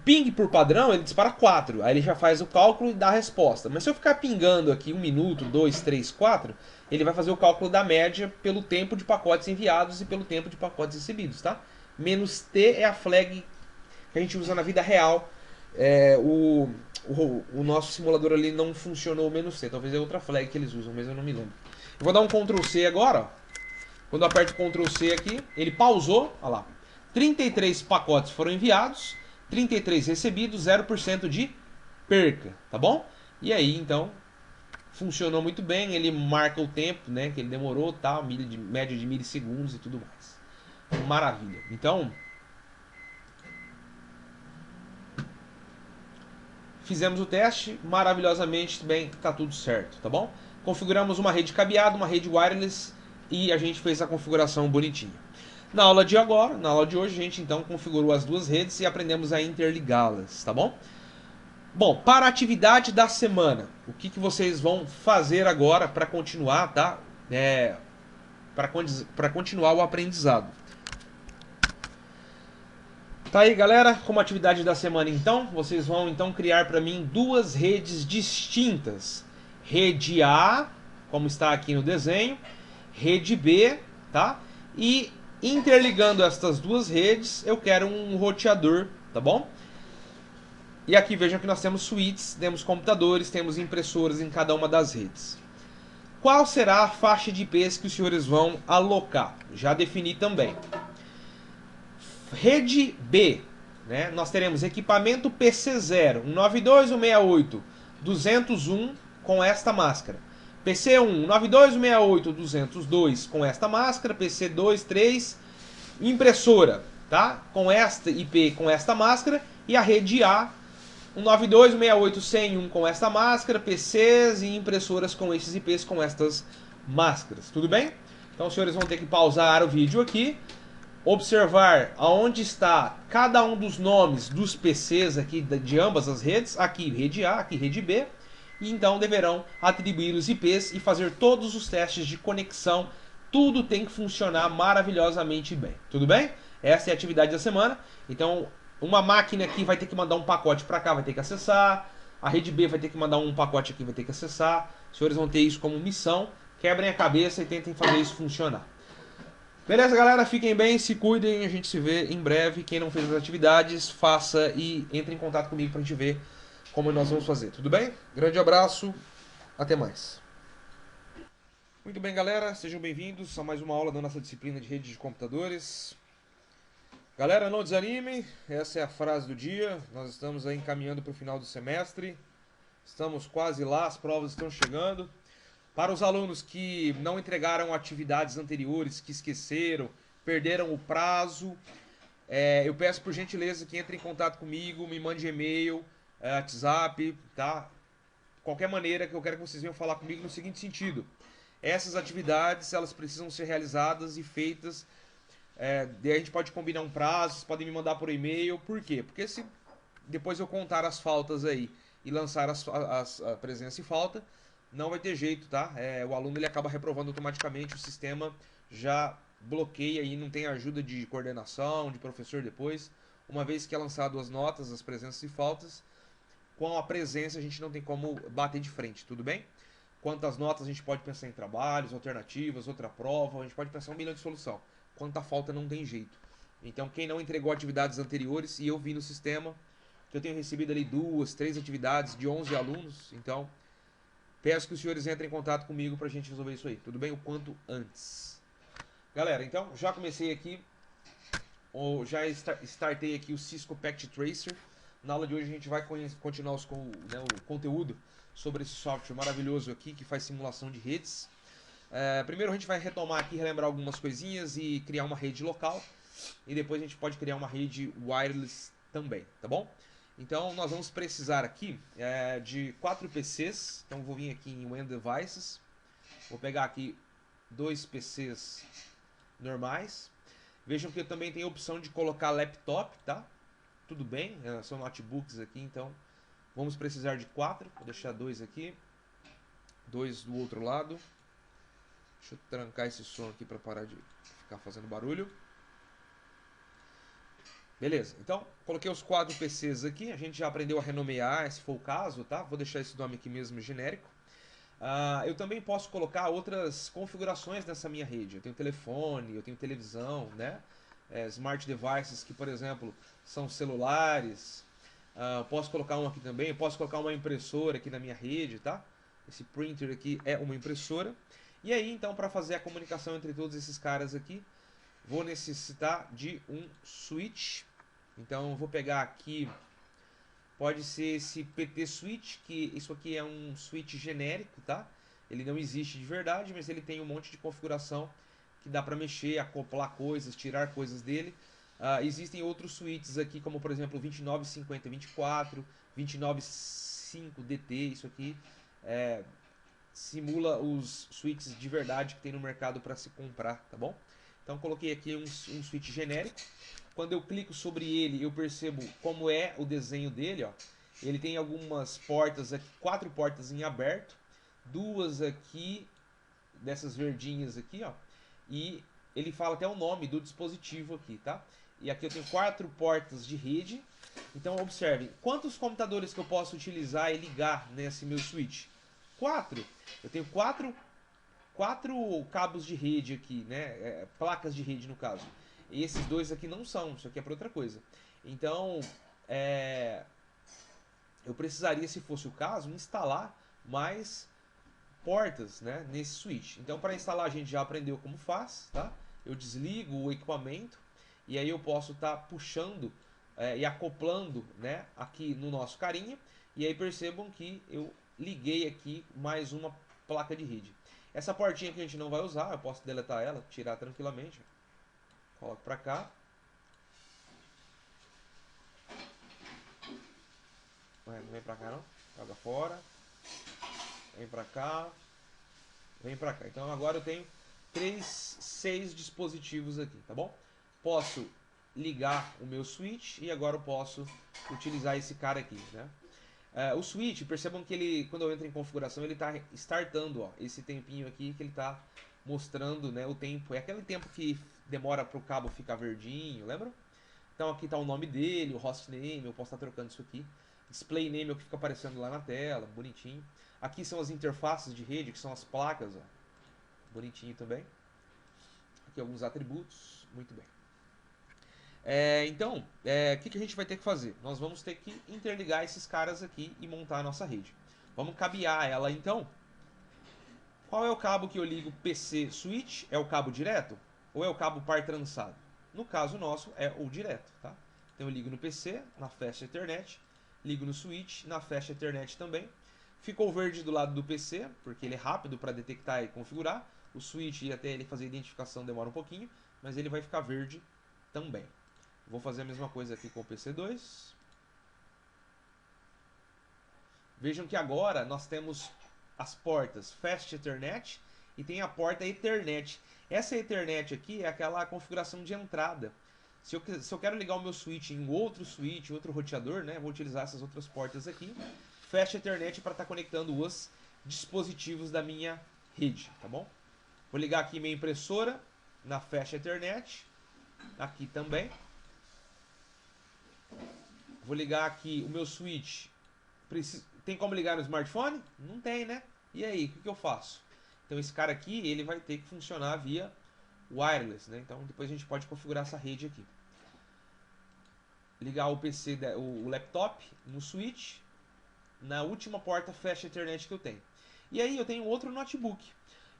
ping por padrão ele dispara 4. Aí ele já faz o cálculo e dá a resposta. Mas se eu ficar pingando aqui 1 minuto, 2, 3, 4, ele vai fazer o cálculo da média pelo tempo de pacotes enviados e pelo tempo de pacotes recebidos, tá? "-t" é a flag que a gente usa na vida real. O nosso simulador ali não funcionou o "-t", talvez é outra flag que eles usam, mas eu não me lembro. Eu vou dar um Ctrl C agora, ó. Quando eu aperto Ctrl C aqui, ele pausou, olha lá. 33 pacotes foram enviados, 33 recebidos, 0% de perca, tá bom? E aí, então, funcionou muito bem, ele marca o tempo, né, que ele demorou, tá, média de milissegundos e tudo mais. Maravilha. Então, fizemos o teste, maravilhosamente bem, tá tudo certo, tá bom? Configuramos uma rede cabeada, uma rede wireless e a gente fez a configuração bonitinha. Na aula de hoje, a gente então configurou as duas redes e aprendemos a interligá-las, tá bom? Bom, para a atividade da semana, o que vocês vão fazer agora para continuar, tá? Para continuar o aprendizado. Tá aí, galera, como atividade da semana então, vocês vão então criar para mim duas redes distintas. Rede A, como está aqui no desenho, rede B, tá? E interligando estas duas redes, eu quero um roteador, tá bom? E aqui vejam que nós temos suítes, temos computadores, temos impressoras em cada uma das redes. Qual será a faixa de IPs que os senhores vão alocar? Já defini também. Rede B, né? Nós teremos equipamento PC0, 192, 168, 201 com esta máscara. PC1, 92, 168, 202 com esta máscara. PC2, 3, impressora, tá? Com esta IP, com esta máscara. E a rede A, 192, 168, 101 com esta máscara. PCs e impressoras com esses IPs com estas máscaras. Tudo bem? Então os senhores vão ter que pausar o vídeo aqui, observar aonde está cada um dos nomes dos PCs aqui de ambas as redes, aqui rede A, aqui rede B, e então deverão atribuir os IPs e fazer todos os testes de conexão. Tudo tem que funcionar maravilhosamente bem, tudo bem? Essa é a atividade da semana. Então uma máquina aqui vai ter que mandar um pacote para cá, vai ter que acessar, a rede B vai ter que mandar um pacote aqui, vai ter que acessar. Os senhores vão ter isso como missão, quebrem a cabeça e tentem fazer isso funcionar. Beleza, galera? Fiquem bem, se cuidem, a gente se vê em breve. Quem não fez as atividades, faça e entre em contato comigo pra gente ver como nós vamos fazer, tudo bem? Grande abraço, até mais. Muito bem, galera, sejam bem-vindos a mais uma aula da nossa disciplina de rede de computadores. Galera, não desanimem, essa é a frase do dia. Nós estamos aí encaminhando para o final do semestre. Estamos quase lá, as provas estão chegando. Para os alunos que não entregaram atividades anteriores, que esqueceram, perderam o prazo, eu peço por gentileza que entre em contato comigo, me mande e-mail, WhatsApp, tá? Qualquer maneira que eu quero que vocês venham falar comigo no seguinte sentido. Essas atividades, elas precisam ser realizadas e feitas. Daí a gente pode combinar um prazo, vocês podem me mandar por e-mail. Por quê? Porque se depois eu contar as faltas aí e lançar a presença e falta, não vai ter jeito, tá? O aluno ele acaba reprovando automaticamente, o sistema já bloqueia e não tem ajuda de coordenação, de professor depois. Uma vez que é lançado as notas, as presenças e faltas, com a presença a gente não tem como bater de frente, tudo bem? Quanto às notas a gente pode pensar em trabalhos, alternativas, outra prova, a gente pode pensar um milhão de solução. Quanto à falta não tem jeito. Então quem não entregou atividades anteriores, e eu vi no sistema que eu tenho recebido ali 2, 3 atividades de 11 alunos, então peço que os senhores entrem em contato comigo pra gente resolver isso aí, tudo bem? O quanto antes. Galera, então já comecei aqui, já startei aqui o Cisco Packet Tracer. Na aula de hoje a gente vai continuar o conteúdo sobre esse software maravilhoso aqui que faz simulação de redes. Primeiro a gente vai retomar aqui, relembrar algumas coisinhas e criar uma rede local. E depois a gente pode criar uma rede wireless também, tá bom? Então nós vamos precisar aqui de 4 PCs. Então vou vir aqui em WAN Devices. Vou pegar aqui 2 PCs normais. Vejam que eu também tenho a opção de colocar laptop, tá? Tudo bem, são notebooks aqui, então vamos precisar de 4. Vou deixar 2 aqui. 2 do outro lado. Deixa eu trancar esse som aqui para parar de ficar fazendo barulho. Beleza, então coloquei os 4 PCs aqui. A gente já aprendeu a renomear, se for o caso, tá? Vou deixar esse nome aqui mesmo genérico. Eu também posso colocar outras configurações nessa minha rede. Eu tenho telefone, eu tenho televisão, né? Smart devices que, por exemplo, são celulares. Posso colocar um aqui também. Eu posso colocar uma impressora aqui na minha rede, tá? Esse printer aqui é uma impressora. E aí, então, para fazer a comunicação entre todos esses caras aqui, vou necessitar de um switch. Então, eu vou pegar aqui, pode ser esse PT switch, que isso aqui é um switch genérico, tá? Ele não existe de verdade, mas ele tem um monte de configuração que dá para mexer, acoplar coisas, tirar coisas dele. Existem outros switches aqui, como por exemplo 295024, 295DT, isso aqui simula os switches de verdade que tem no mercado para se comprar, tá bom? Então coloquei aqui um switch genérico. Quando eu clico sobre ele, eu percebo como é o desenho dele, ó. Ele tem algumas portas aqui, 4 portas em aberto, 2 aqui, dessas verdinhas aqui, ó. E ele fala até o nome do dispositivo aqui, tá? E aqui eu tenho 4 portas de rede. Então observem, quantos computadores que eu posso utilizar e ligar nesse meu switch? 4. Eu tenho 4 cabos de rede aqui, né? Placas de rede no caso. E esses dois aqui não são, isso aqui é para outra coisa. Então, eu precisaria, se fosse o caso, instalar mais portas, né, nesse switch. Então, para instalar, a gente já aprendeu como faz, tá? Eu desligo o equipamento e aí eu posso estar puxando e acoplando, né, aqui no nosso carinha. E aí percebam que eu liguei aqui mais uma placa de rede. Essa portinha que a gente não vai usar, eu posso deletar ela, tirar tranquilamente. Coloco para cá. Não vem para cá não, joga fora. Vem para cá. Vem para cá. Então agora eu tenho 6 dispositivos aqui, tá bom? Posso ligar o meu switch e agora eu posso utilizar esse cara aqui, né? O switch, percebam que ele, quando eu entro em configuração, ele está startando, ó, esse tempinho aqui que ele está mostrando, né, o tempo. É aquele tempo que demora para o cabo ficar verdinho, lembra? Então aqui está o nome dele, o hostname, eu posso estar trocando isso aqui. Display name é o que fica aparecendo lá na tela, bonitinho. Aqui são as interfaces de rede, que são as placas, ó, bonitinho também. Aqui alguns atributos, muito bem. Então, o que a gente vai ter que fazer? Nós vamos ter que interligar esses caras aqui e montar a nossa rede. Vamos cabear ela então. Qual é o cabo que eu ligo PC switch? É o cabo direto? Ou é o cabo par trançado? No caso nosso é o direto, tá? Então eu ligo no PC, na Fast Ethernet, ligo no switch, na Fast Ethernet também. Ficou verde do lado do PC, porque ele é rápido para detectar e configurar. O switch e até ele fazer a identificação demora um pouquinho, mas ele vai ficar verde também. Vou fazer a mesma coisa aqui com o PC2. Vejam que agora nós temos as portas Fast Ethernet e tem a porta Ethernet. Essa Ethernet aqui é aquela configuração de entrada. Se eu quero ligar o meu switch em outro switch, outro roteador, né, vou utilizar essas outras portas aqui. Fast Ethernet para estar conectando os dispositivos da minha rede, tá bom? Vou ligar aqui minha impressora na Fast Ethernet, aqui também. Vou ligar aqui o meu switch. Tem como ligar no smartphone? Não tem, né? E aí, o que eu faço? Então esse cara aqui, ele vai ter que funcionar via wireless, né? Então depois a gente pode configurar essa rede aqui. Ligar o PC, o laptop no switch, na última porta Fast Ethernet que eu tenho. E aí eu tenho outro notebook.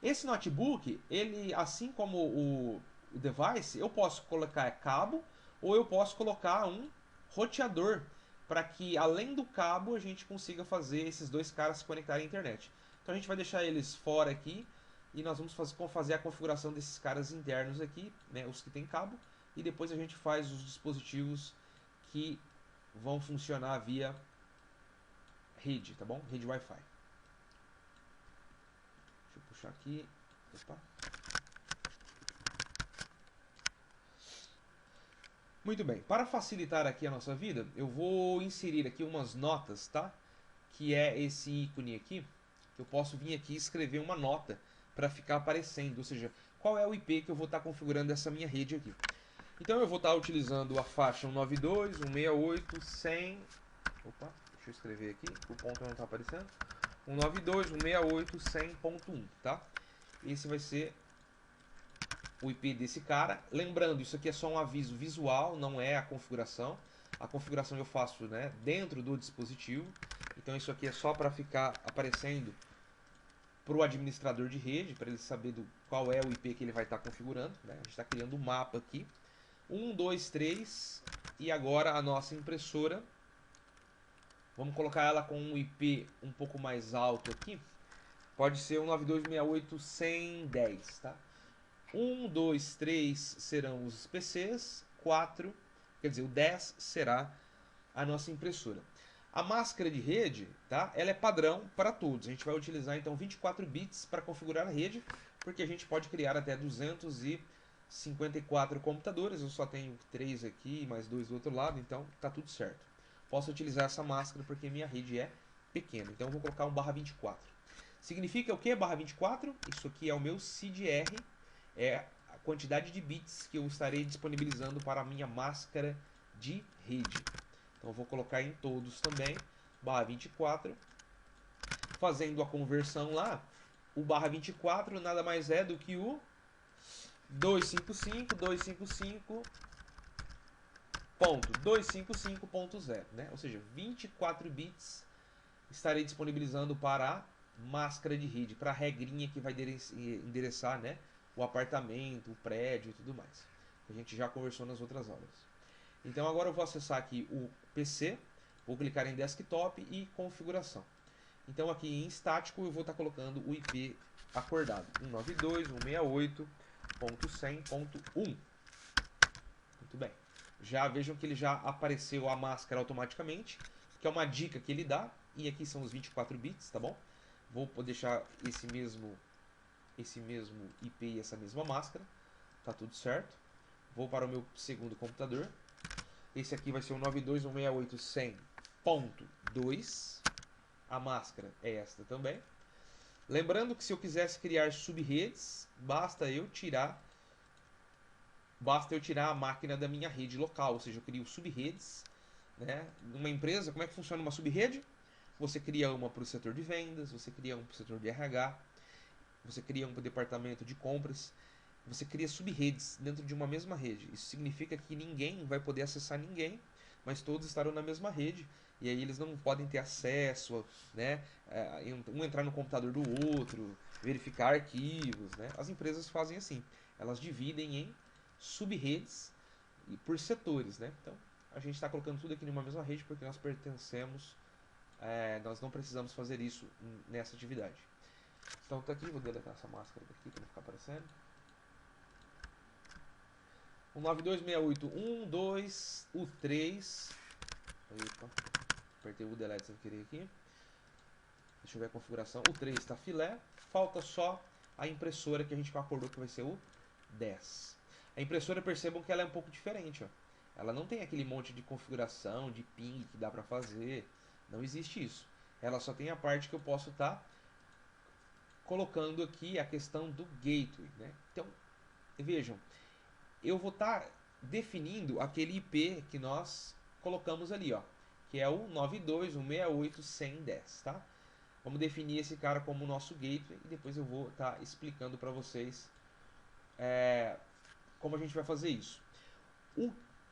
Esse notebook, ele, assim como o device, eu posso colocar cabo ou eu posso colocar um roteador para que além do cabo a gente consiga fazer esses dois caras se conectarem à internet. Então a gente vai deixar eles fora aqui e nós vamos fazer a configuração desses caras internos aqui, né, os que tem cabo, e depois a gente faz os dispositivos que vão funcionar via rede, tá bom? Rede Wi-Fi. Deixa eu puxar aqui. Opa. Muito bem, para facilitar aqui a nossa vida, eu vou inserir aqui umas notas, tá? Que é esse ícone aqui. Eu posso vir aqui e escrever uma nota para ficar aparecendo, ou seja, qual é o IP que eu vou estar configurando essa minha rede aqui. Então eu vou estar utilizando a faixa 192, 168, 100... Opa, deixa eu escrever aqui, o ponto não está aparecendo. 192, 168, 100.1, tá? Esse vai ser o IP desse cara. Lembrando, isso aqui é só um aviso visual, não é a configuração. A configuração eu faço, né, dentro do dispositivo. Então isso aqui é só para ficar aparecendo para o administrador de rede, para ele saber qual é o IP que ele vai estar configurando, né? A gente está criando um mapa aqui. 1, 2, 3. E agora a nossa impressora. Vamos colocar ela com um IP um pouco mais alto aqui. Pode ser 192.168.110, tá? 1, 2, 3 serão os PCs, 4, quer dizer, o 10 será a nossa impressora. A máscara de rede, tá? Ela é padrão para todos. A gente vai utilizar então 24 bits para configurar a rede, porque a gente pode criar até 254 computadores. Eu só tenho 3 aqui, mais 2 do outro lado, então tá tudo certo. posso utilizar essa máscara porque minha rede é pequena. Então eu vou colocar um /24. Significa o que /24? Isso aqui é o meu CDR, é a quantidade de bits que eu estarei disponibilizando para a minha máscara de rede. Então eu vou colocar em todos também, /24. Fazendo a conversão lá, o /24 nada mais é do que o 255.255.0, né? Ou seja, 24 bits estarei disponibilizando para a máscara de rede, para a regrinha que vai endereçar, né, o apartamento, o prédio e tudo mais. A gente já conversou nas outras aulas. Então agora eu vou acessar aqui o PC, vou clicar em desktop e configuração. Então aqui em estático eu vou estar colocando o IP acordado, 192.168.100.1. Muito bem. Já vejam que ele já apareceu a máscara automaticamente, que é uma dica que ele dá. E aqui são os 24 bits, tá bom? Vou deixar esse mesmo IP e essa mesma máscara. Tá tudo certo. Vou para o meu segundo computador. Esse aqui vai ser o 92.168.100.2. A máscara é esta também. Lembrando que se eu quisesse criar subredes, basta eu tirar a máquina da minha rede local, ou seja, eu crio subredes, né? Numa empresa, como é que funciona uma subrede? Você cria uma para o setor de vendas, você cria uma para o setor de RH, você cria um para o departamento de compras, você cria subredes dentro de uma mesma rede. Isso significa que ninguém vai poder acessar ninguém, mas todos estarão na mesma rede, e aí eles não podem ter acesso, né? Um entrar no computador do outro, verificar arquivos, né? As empresas fazem assim, elas dividem em subredes e por setores, né? Então a gente está colocando tudo aqui numa mesma rede porque nós pertencemos, nós não precisamos fazer isso nessa atividade. Então tá aqui, vou deletar essa máscara daqui para não ficar aparecendo. 192.168.1.2, o 3. Eita, apertei o delete sem querer aqui. Deixa eu ver a configuração. O 3 está filé. Falta só a impressora que a gente acordou que vai ser o 10. A impressora, percebam que ela é um pouco diferente, ó. Ela não tem aquele monte de configuração, de ping que dá para fazer. Não existe isso. Ela só tem a parte que eu posso estar colocando aqui a questão do gateway, né? Então, vejam, eu vou estar definindo aquele IP que nós colocamos ali, ó, que é o 92.168.100.10, tá? Vamos definir esse cara como nosso gateway e depois eu vou estar explicando para vocês como a gente vai fazer isso.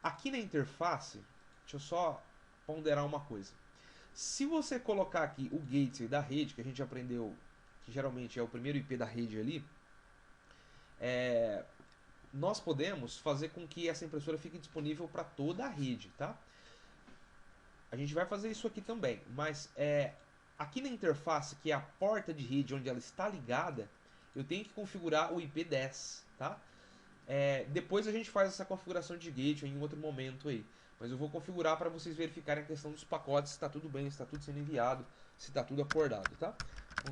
Aqui na interface, deixa eu só ponderar uma coisa. Se você colocar aqui o gateway da rede, que a gente aprendeu que geralmente é o primeiro IP da rede ali, nós podemos fazer com que essa impressora fique disponível para toda a rede, tá? A gente vai fazer isso aqui também, mas aqui na interface, que é a porta de rede onde ela está ligada, eu tenho que configurar o IP 10, tá? Depois a gente faz essa configuração de gateway em outro momento aí, mas eu vou configurar para vocês verificarem a questão dos pacotes, se está tudo bem, se está tudo sendo enviado, se está tudo acordado, tá?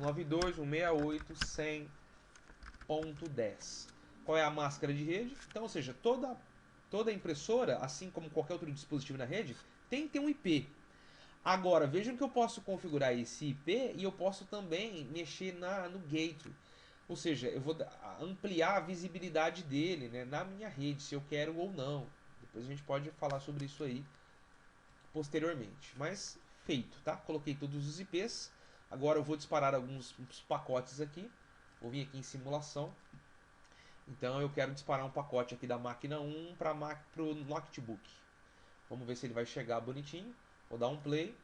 192.168.100.10. Qual é a máscara de rede? Então, ou seja, toda impressora, assim como qualquer outro dispositivo na rede, tem que ter um IP. Agora, vejam que eu posso configurar esse IP e eu posso também mexer no gateway. Ou seja, eu vou ampliar a visibilidade dele, né, na minha rede, se eu quero ou não. Depois a gente pode falar sobre isso aí posteriormente. Mas feito, tá? Coloquei todos os IPs. Agora eu vou disparar alguns pacotes aqui. Vou vir aqui em simulação. Então eu quero disparar um pacote aqui da máquina 1 para o notebook. Vamos ver se ele vai chegar bonitinho. Vou dar um play.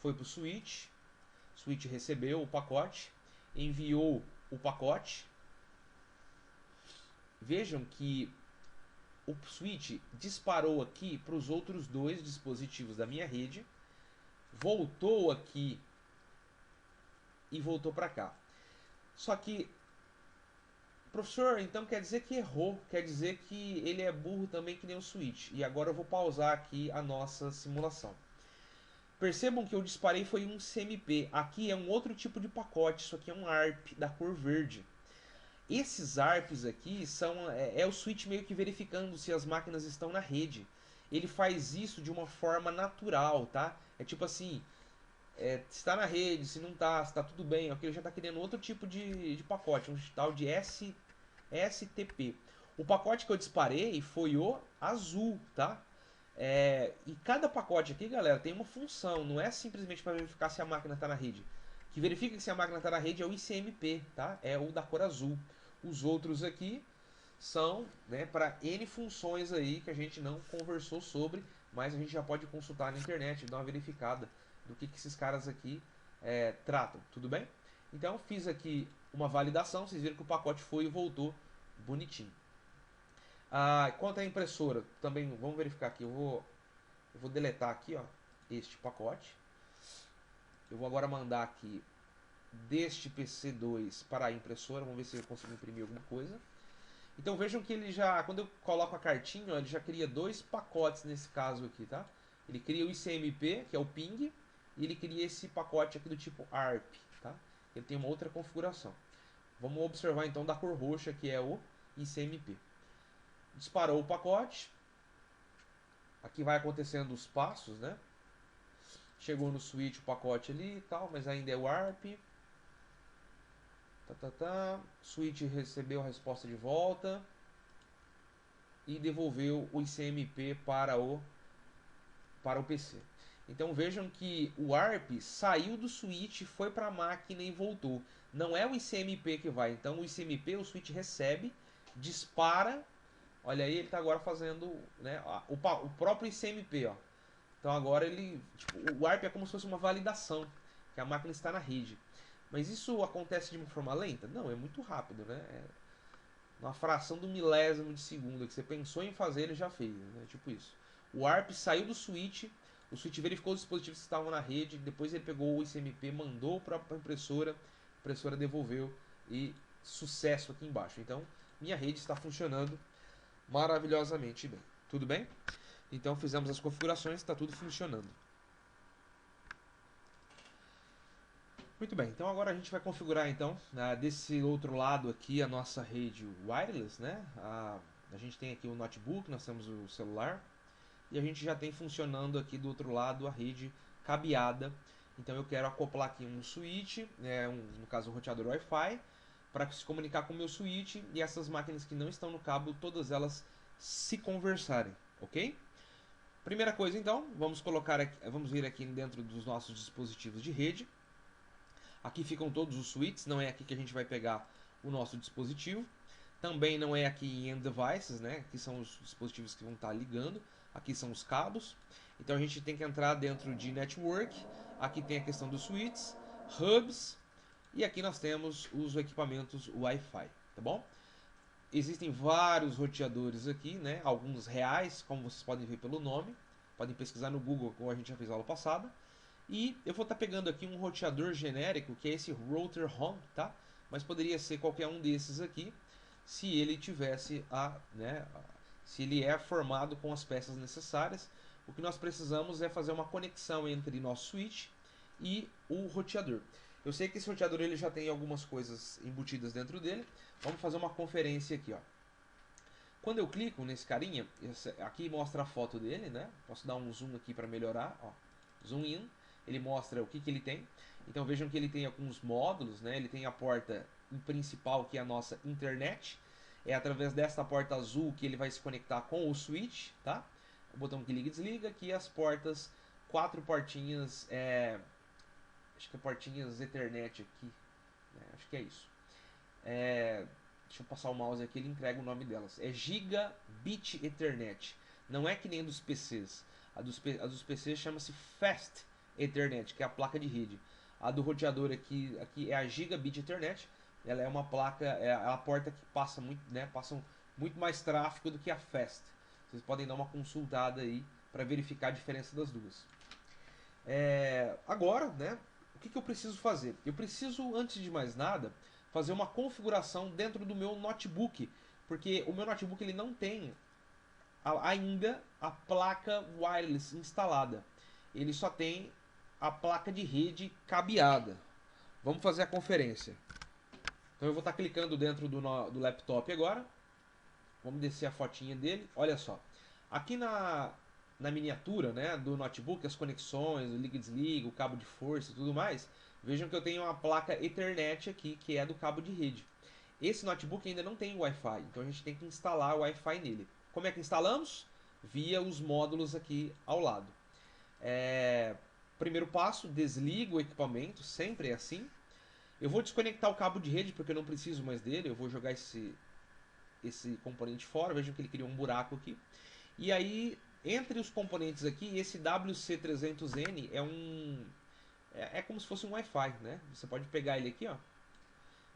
Foi para o switch. O switch recebeu o pacote. Enviou o pacote. Vejam que o switch disparou aqui para os outros dois dispositivos da minha rede. Voltou aqui e voltou para cá. Só que, professor, então quer dizer que errou, quer dizer que ele é burro também que nem o switch. E agora eu vou pausar aqui a nossa simulação. Percebam que eu disparei foi um CMP. Aqui é um outro tipo de pacote, isso aqui é um ARP da cor verde. Esses ARPs aqui são o switch meio que verificando se as máquinas estão na rede. ele faz isso de uma forma natural, tá? É tipo assim, se está na rede, se não está, se está tudo bem, ok? Ele já está criando outro tipo de pacote, um tal de STP. O pacote que eu disparei foi o azul, tá? E cada pacote aqui, galera, tem uma função, não é simplesmente para verificar se a máquina está na rede. O que verifica se a máquina está na rede é o ICMP, tá? É o da cor azul. Os outros aqui são, né, para N funções aí que a gente não conversou sobre, mas a gente já pode consultar na internet, dar uma verificada do que esses caras aqui tratam, tudo bem? Então fiz aqui uma validação, vocês viram que o pacote foi e voltou bonitinho. Quanto à impressora, também vamos verificar aqui, eu vou deletar aqui, ó, este pacote. Eu vou agora mandar aqui deste PC2 para a impressora, vamos ver se eu consigo imprimir alguma coisa. Então vejam que ele já, quando eu coloco a cartinha, ó, ele já cria dois pacotes nesse caso aqui, tá? Ele cria o ICMP, que é o ping, e ele cria esse pacote aqui do tipo ARP, tá? Ele tem uma outra configuração. Vamos observar então da cor roxa, que é o ICMP. Disparou o pacote. Aqui vai acontecendo os passos, né? Chegou no switch o pacote ali e tal, mas ainda é o ARP. Switch recebeu a resposta de volta e devolveu o ICMP para o PC. Então vejam que o ARP saiu do switch, foi para a máquina e voltou. Não é o ICMP que vai. Então o ICMP o switch recebe, dispara. Olha aí, ele está agora fazendo, né, o próprio ICMP. Ó. Então agora ele, tipo, o ARP é como se fosse uma validação, que a máquina está na rede. Mas isso acontece de uma forma lenta? Não, é muito rápido, né? Uma fração do milésimo de segundo que você pensou em fazer, ele já fez, né? Tipo isso. O ARP saiu do switch, o switch verificou os dispositivos que estavam na rede, depois ele pegou o ICMP, mandou para a impressora devolveu e sucesso aqui embaixo. Então, minha rede está funcionando maravilhosamente bem. Tudo bem? Então fizemos as configurações, está tudo funcionando. Muito bem, então agora a gente vai configurar então desse outro lado aqui a nossa rede wireless, né? A gente tem aqui o notebook, nós temos o celular e a gente já tem funcionando aqui do outro lado a rede cabeada. Então eu quero acoplar aqui um switch, no caso um roteador Wi-Fi, para se comunicar com o meu switch e essas máquinas que não estão no cabo, todas elas se conversarem, ok? Primeira coisa então, vamos vir aqui dentro dos nossos dispositivos de rede. Aqui ficam todos os switches, não é aqui que a gente vai pegar o nosso dispositivo. Também não é aqui em End Devices, né? Aqui são os dispositivos que vão estar ligando. Aqui são os cabos. Então a gente tem que entrar dentro de Network. Aqui tem a questão dos switches, hubs. E aqui nós temos os equipamentos Wi-Fi, tá bom? Existem vários roteadores aqui, né? Alguns reais, como vocês podem ver pelo nome. Podem pesquisar no Google, como a gente já fez na aula passada. E eu vou estar pegando aqui um roteador genérico, que é esse Router Home, tá? Mas poderia ser qualquer um desses aqui, se ele tivesse se ele é formado com as peças necessárias. O que nós precisamos é fazer uma conexão entre nosso switch e o roteador. Eu sei que esse roteador ele já tem algumas coisas embutidas dentro dele. Vamos fazer uma conferência aqui, ó. Quando eu clico nesse carinha, aqui mostra a foto dele, né? Posso dar um zoom aqui para melhorar, ó. Zoom in. Ele mostra o que ele tem. Então vejam que ele tem alguns módulos, né? Ele tem a porta principal, que é a nossa internet. É através desta porta azul que ele vai se conectar com o switch, tá? O botão que liga e desliga. Aqui as portas, 4 portinhas, acho que é portinhas Ethernet aqui, né? Acho que é isso. Deixa eu passar o mouse aqui, ele entrega o nome delas. É Gigabit Ethernet. Não é que nem dos PCs. A dos PCs chama-se Fast Ethernet, que é a placa de rede. A do roteador aqui é a Gigabit Ethernet. Ela é uma placa, é a porta que passa passam muito mais tráfego do que a Fast. Vocês podem dar uma consultada aí para verificar a diferença das duas. Agora, né, o que eu preciso fazer? Eu preciso, antes de mais nada, fazer uma configuração dentro do meu notebook, porque o meu notebook ele não tem ainda a placa wireless instalada. Ele só tem a placa de rede cabeada. Vamos fazer a conferência. Então eu vou estar clicando dentro do laptop agora. Vamos descer a fotinha dele. Olha só. Aqui na miniatura, né, do notebook, as conexões, o liga e desliga, o cabo de força e tudo mais, vejam que eu tenho uma placa Ethernet aqui, que é do cabo de rede. Esse notebook ainda não tem Wi-Fi, então a gente tem que instalar o Wi-Fi nele. Como é que instalamos? Via os módulos aqui ao lado. Primeiro passo, desligo o equipamento, sempre é assim. Eu vou desconectar o cabo de rede porque eu não preciso mais dele, eu vou jogar esse componente fora, vejam que ele criou um buraco aqui. E aí, entre os componentes aqui, esse WC300N é como se fosse um Wi-Fi, né? Você pode pegar ele aqui, ó.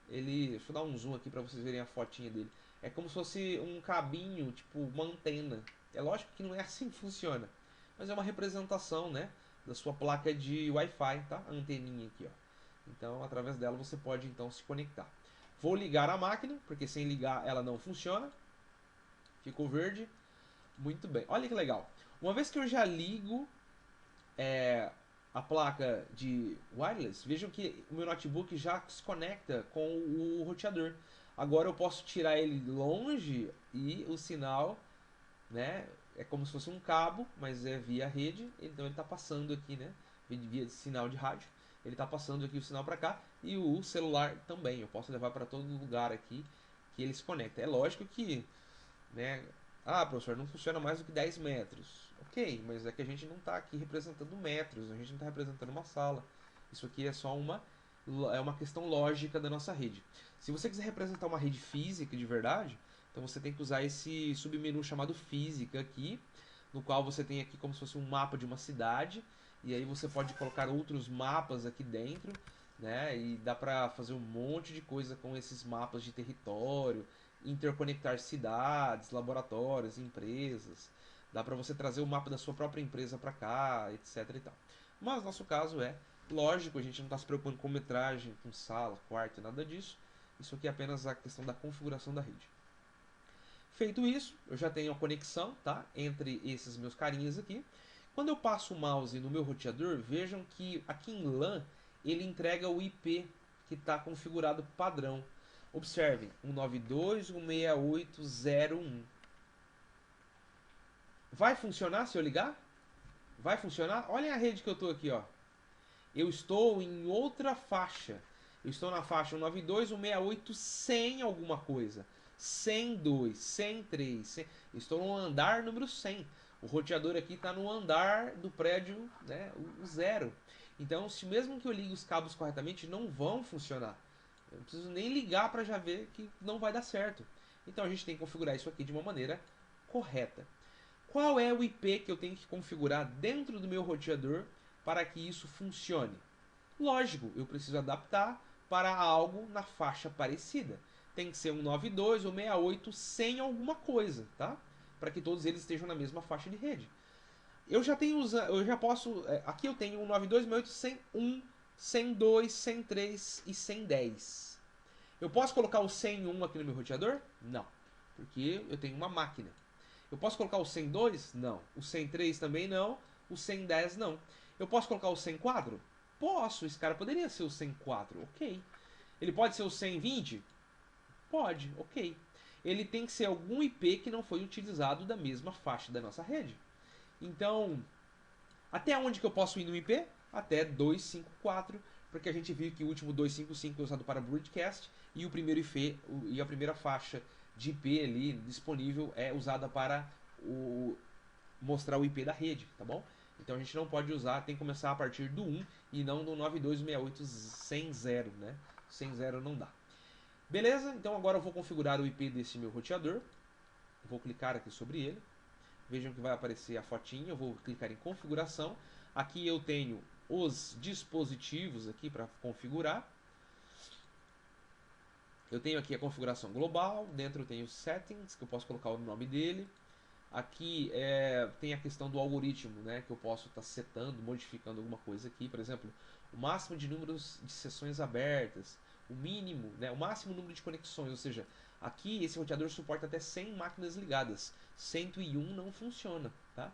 Deixa eu dar um zoom aqui para vocês verem a fotinha dele. É como se fosse um cabinho, tipo uma antena. É lógico que não é assim que funciona, mas é uma representação, né, da sua placa de Wi-Fi, tá? A anteninha aqui, ó. Então, através dela você pode então se conectar. Vou ligar a máquina, porque sem ligar ela não funciona. Ficou verde. Muito bem. Olha que legal. Uma vez que eu já ligo a placa de wireless, vejam que o meu notebook já se conecta com o roteador. Agora eu posso tirar ele longe e o sinal, né, é como se fosse um cabo, mas é via rede, então ele está passando aqui, né, via sinal de rádio. Ele está passando aqui o sinal para cá e o celular também. Eu posso levar para todo lugar aqui que ele se conecta. É lógico que, né, professor, não funciona mais do que 10 metros. Ok, mas é que a gente não está aqui representando metros, a gente não está representando uma sala. Isso aqui é só uma questão lógica da nossa rede. Se você quiser representar uma rede física de verdade, então você tem que usar esse submenu chamado Física aqui, no qual você tem aqui como se fosse um mapa de uma cidade, e aí você pode colocar outros mapas aqui dentro, né? E dá para fazer um monte de coisa com esses mapas de território, interconectar cidades, laboratórios, empresas. Dá para você trazer o mapa da sua própria empresa para cá, etc e tal. Mas nosso caso é lógico, a gente não está se preocupando com metragem, com sala, quarto, nada disso. Isso aqui é apenas a questão da configuração da rede. Feito isso, eu já tenho a conexão, tá, entre esses meus carinhas aqui. Quando eu passo o mouse no meu roteador, vejam que aqui em LAN ele entrega o IP que está configurado padrão. Observem, 192.168.0.1. Vai funcionar se eu ligar? Vai funcionar? Olhem a rede que eu estou aqui, ó. Eu estou em outra faixa. Eu estou na faixa 192.168 sem alguma coisa. 102, 103, 100. Estou no andar número 100. O roteador aqui está no andar do prédio, né, o 0. Então, se mesmo que eu ligue os cabos corretamente, não vão funcionar. Eu não preciso nem ligar para já ver que não vai dar certo. Então a gente tem que configurar isso aqui de uma maneira correta. Qual é o IP que eu tenho que configurar dentro do meu roteador para que isso funcione? Lógico, eu preciso adaptar para algo na faixa parecida. Tem que ser um 92 ou 68 sem alguma coisa, tá? Para que todos eles estejam na mesma faixa de rede. Eu já posso, aqui eu tenho um 92, 68, 101, 102, 103 e 110. Eu posso colocar o 101 aqui no meu roteador? Não, porque eu tenho uma máquina. Eu posso colocar o 102? Não. O 103 também não. O 110 não. Eu posso colocar o 104? Posso. Esse cara poderia ser o 104, ok. Ele pode ser o 120? Pode, ok. Ele tem que ser algum IP que não foi utilizado da mesma faixa da nossa rede. Então, até onde que eu posso ir no IP? Até 254, porque a gente viu que o último 255 é usado para broadcast e o primeiro IP e a primeira faixa de IP ali disponível é usada para mostrar o IP da rede, tá bom? Então a gente não pode usar, tem que começar a partir do 1 e não do 92.68.100, né? 100 não dá. Beleza? Então agora eu vou configurar o IP desse meu roteador. Vou clicar aqui sobre ele. Vejam que vai aparecer a fotinha, eu vou clicar em configuração. Aqui eu tenho os dispositivos aqui para configurar. Eu tenho aqui a configuração global, dentro eu tenho settings, que eu posso colocar o nome dele. Aqui tem a questão do algoritmo, né, que eu posso estar setando, modificando alguma coisa aqui. Por exemplo, o máximo de números de sessões abertas, o mínimo, né, o máximo número de conexões. Ou seja, aqui esse roteador suporta até 100 máquinas ligadas. 101 não funciona, tá?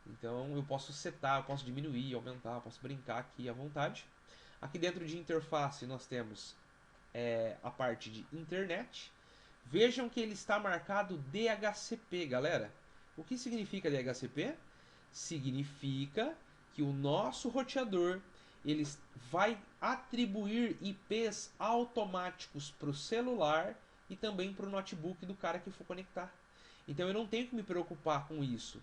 Então eu posso setar, eu posso diminuir, aumentar, eu posso brincar aqui à vontade. Aqui dentro de interface nós temos a parte de internet. Vejam que ele está marcado DHCP, galera. O que significa DHCP? Significa que o nosso roteador ele vai atribuir IPs automáticos para o celular e também para o notebook do cara que for conectar. Então eu não tenho que me preocupar com isso.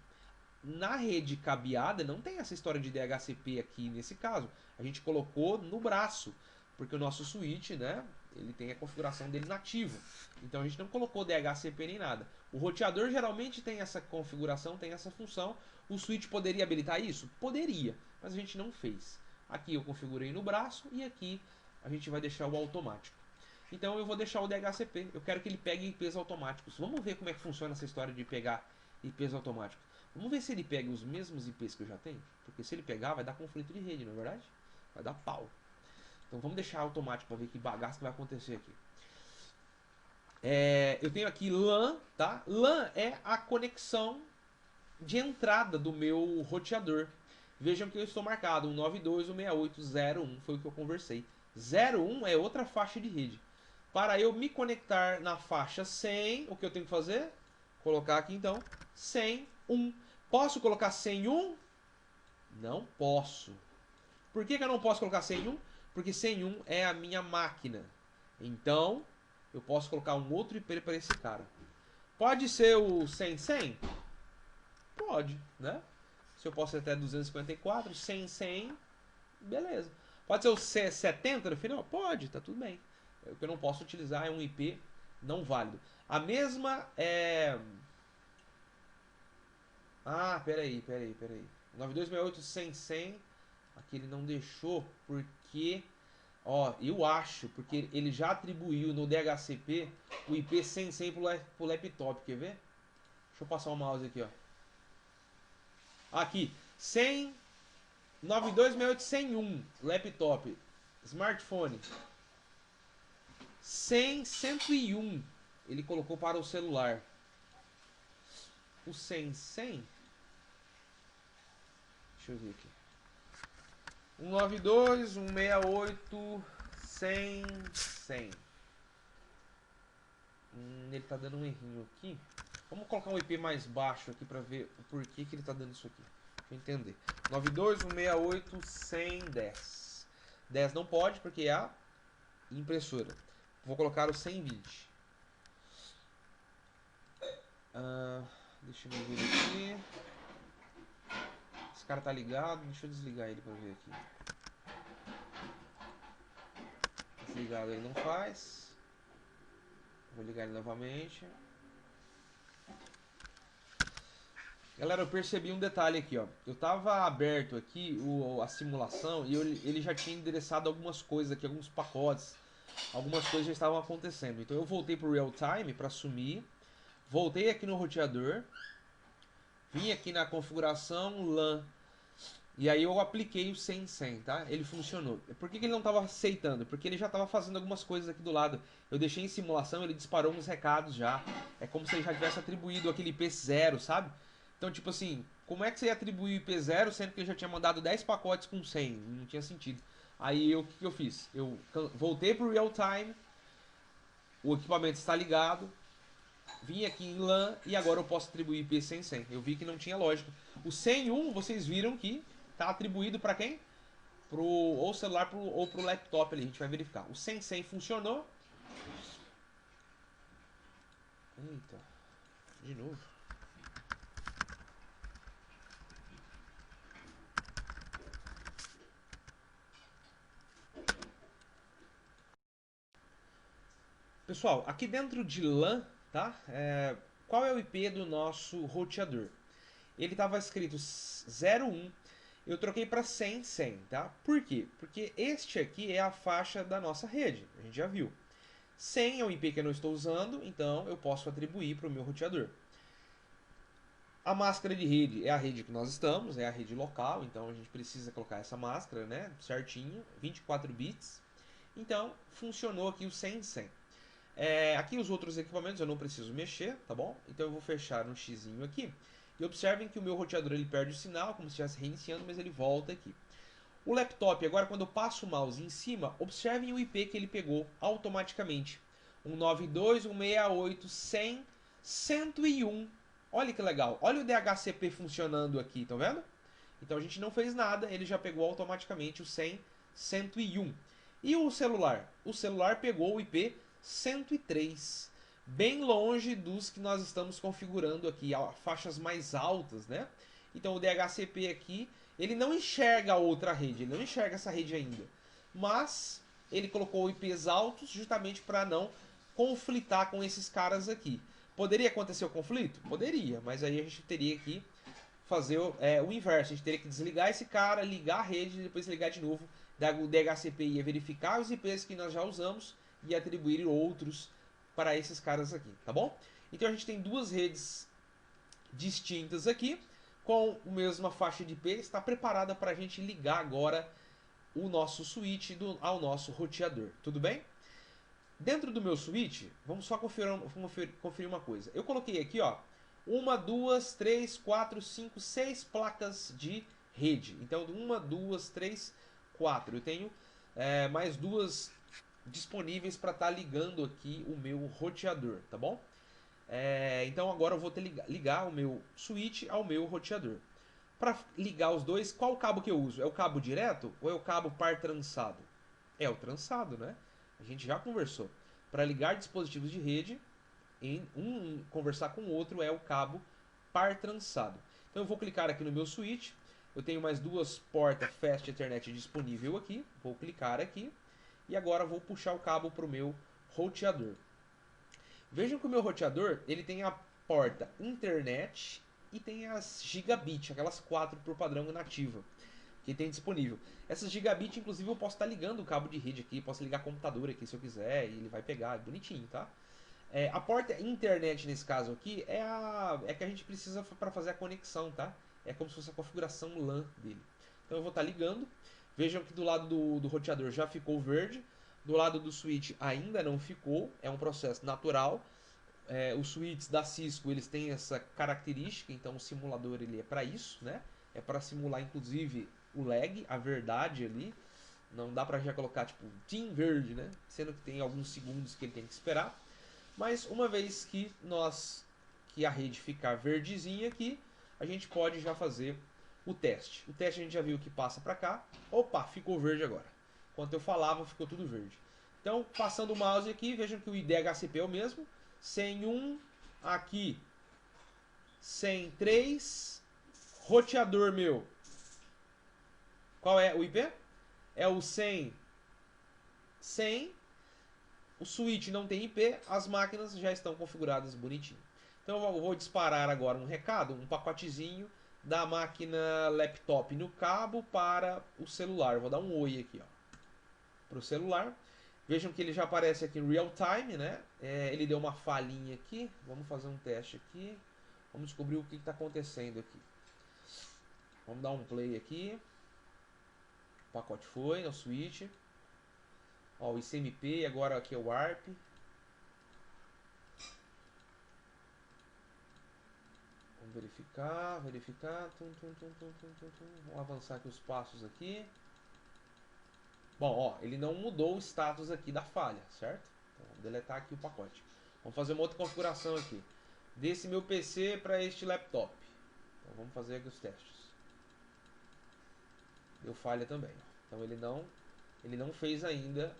Na rede cabeada não tem essa história de DHCP aqui nesse caso. A gente colocou no braço, porque o nosso switch, né, ele tem a configuração dele nativa. Então a gente não colocou DHCP nem nada. O roteador geralmente tem essa configuração, tem essa função. O switch poderia habilitar isso? Poderia, mas a gente não fez. Aqui eu configurei no braço e aqui a gente vai deixar o automático. Então eu vou deixar o DHCP. Eu quero que ele pegue IPs automáticos. Vamos ver como é que funciona essa história de pegar IPs automáticos. Vamos ver se ele pega os mesmos IPs que eu já tenho. Porque se ele pegar, vai dar conflito de rede, não é verdade? Vai dar pau. Então vamos deixar automático para ver que bagaço que vai acontecer aqui. Eu tenho aqui LAN, tá? LAN é a conexão de entrada do meu roteador. Vejam que eu estou marcado 192.168.0.1 foi o que eu conversei. 0.1 é outra faixa de rede. Para eu me conectar na faixa 100, o que eu tenho que fazer? Colocar aqui então 100.1. Posso colocar 100.1? Não posso. Por que eu não posso colocar 100.1? Porque 100.1 é a minha máquina. Então, eu posso colocar um outro IP para esse cara. Pode ser o 100.100? Pode, né? Se eu posso ir até 254, 100.100, beleza. Pode ser o 70 no final? Pode, tá tudo bem. O que eu não posso utilizar é um IP não válido. A mesma é... Ah, peraí. 9268.100.100. Aqui ele não deixou porque... Ó, eu acho, porque ele já atribuiu no DHCP o IP 100.100 pro laptop, quer ver? Deixa eu passar o mouse aqui, ó. Aqui, 9268.101, laptop, smartphone. 100.101, ele colocou para o celular. O 100.100, deixa eu ver aqui. 192.168.100.100. Ele tá dando um errinho aqui. Vamos colocar um IP mais baixo aqui para ver o porquê que ele tá dando isso aqui. Deixa eu entender. 92.168.110. 10 não pode porque é a impressora. Vou colocar o 120. Deixa eu ver aqui. Esse cara tá ligado. Deixa eu desligar ele para ver aqui. Desligado ele não faz. Vou ligar ele novamente. Galera, eu percebi um detalhe aqui, ó. Eu tava aberto aqui a simulação e ele já tinha endereçado algumas coisas aqui, alguns pacotes. Algumas coisas já estavam acontecendo. Então eu voltei pro real time para assumir. Voltei aqui no roteador. Vim aqui na configuração LAN. E aí eu apliquei o 100.100, tá? Ele funcionou. Por que ele não estava aceitando? Porque ele já estava fazendo algumas coisas aqui do lado. Eu deixei em simulação, ele disparou uns recados já. É como se ele já tivesse atribuído aquele IP 0, sabe? Então, tipo assim, como é que você ia atribuir IP 0 sendo que ele já tinha mandado 10 pacotes com 100? Não tinha sentido. Aí o que eu fiz? Eu voltei pro real time, o equipamento está ligado, vim aqui em LAN e agora eu posso atribuir IP 100.100. Eu vi que não tinha lógica. O 100.1 vocês viram que está atribuído para quem? Ou celular ou pro laptop ali, a gente vai verificar. O 100.100 funcionou. Eita, de novo. Pessoal, aqui dentro de LAN, tá? Qual é o IP do nosso roteador? Ele estava escrito 01, eu troquei para 100.100, tá? Por quê? Porque este aqui é a faixa da nossa rede, a gente já viu. 100 é o IP que eu não estou usando, então eu posso atribuir para o meu roteador. A máscara de rede é a rede que nós estamos, é a rede local, então a gente precisa colocar essa máscara, né, certinho, 24 bits. Então, funcionou aqui o 100.100. Aqui os outros equipamentos eu não preciso mexer, tá bom? Então eu vou fechar um xizinho aqui. E observem que o meu roteador ele perde o sinal, como se estivesse reiniciando, mas ele volta aqui. O laptop, agora quando eu passo o mouse em cima, observem o IP que ele pegou automaticamente. 192.168.100.101. Olha que legal, olha o DHCP funcionando aqui, estão vendo? Então a gente não fez nada, ele já pegou automaticamente o 100, 101. E o celular? O celular pegou o IP 103, bem longe dos que nós estamos configurando aqui, faixas mais altas, né? Então o DHCP aqui, ele não enxerga a outra rede, ele não enxerga essa rede ainda. Mas ele colocou IPs altos justamente para não conflitar com esses caras aqui. Poderia acontecer o conflito? Poderia, mas aí a gente teria que fazer o inverso. A gente teria que desligar esse cara, ligar a rede e depois ligar de novo. O DHCP ia verificar os IPs que nós já usamos e atribuir outros para esses caras aqui, tá bom? Então a gente tem duas redes distintas aqui, com a mesma faixa de IP, está preparada para a gente ligar agora o nosso switch ao nosso roteador, tudo bem? Dentro do meu switch, vamos só conferir uma coisa. Eu coloquei aqui, ó, 1, 2, 3, 4, 5, 6 placas de rede. Então, 1, 2, 3, 4. Eu tenho mais duas disponíveis para estar ligando aqui o meu roteador, tá bom? Então agora eu vou ligar o meu switch ao meu roteador. Para ligar os dois, qual cabo que eu uso? É o cabo direto ou é o cabo par trançado? É o trançado, né? A gente já conversou. Para ligar dispositivos de rede, conversar com o outro é o cabo par trançado. Então eu vou clicar aqui no meu switch. Eu tenho mais duas portas Fast Ethernet disponível aqui. Vou clicar aqui. E agora vou puxar o cabo para o meu roteador. Vejam que o meu roteador ele tem a porta internet e tem as gigabit, aquelas 4 por padrão nativa que tem disponível. Essas gigabit, inclusive, eu posso estar ligando o cabo de rede aqui, posso ligar computador aqui se eu quiser e ele vai pegar, é bonitinho, tá? A porta internet nesse caso aqui é que a gente precisa para fazer a conexão, tá? É como se fosse a configuração LAN dele. Então eu vou estar ligando. Vejam que do lado do roteador já ficou verde. Do lado do switch ainda não ficou. É um processo natural. Os switches da Cisco eles têm essa característica, então o simulador ele é para isso, né? É para simular inclusive o lag, a verdade ali. Não dá para já colocar tipo team verde, né? Sendo que tem alguns segundos que ele tem que esperar. Mas uma vez que a rede ficar verdezinha aqui, a gente pode já fazer o teste. O teste a gente já viu que passa para cá. Opa, ficou verde agora. Enquanto eu falava, ficou tudo verde. Então, passando o mouse aqui, vejam que o IDHCP é o mesmo. 101 aqui. 103. Roteador meu. Qual é o IP? É o 100. 100. O switch não tem IP, as máquinas já estão configuradas bonitinho. Então eu vou disparar agora um recado, um pacotezinho da máquina laptop no cabo para o celular. Eu vou dar um oi aqui, ó, para o celular. Vejam que ele já aparece aqui em real time, né? Ele deu uma falhinha aqui. Vamos fazer um teste aqui. Vamos descobrir o que está acontecendo aqui. Vamos dar um play aqui. O pacote foi no switch. Ó, o ICMP, agora aqui é o ARP. Vamos verificar. Vamos avançar aqui os passos aqui. Bom, ó, ele não mudou o status aqui da falha, certo? Então, vamos deletar aqui o pacote. Vamos fazer uma outra configuração aqui. Desse meu PC para este laptop. Então vamos fazer aqui os testes. Deu falha também. Então ele não fez ainda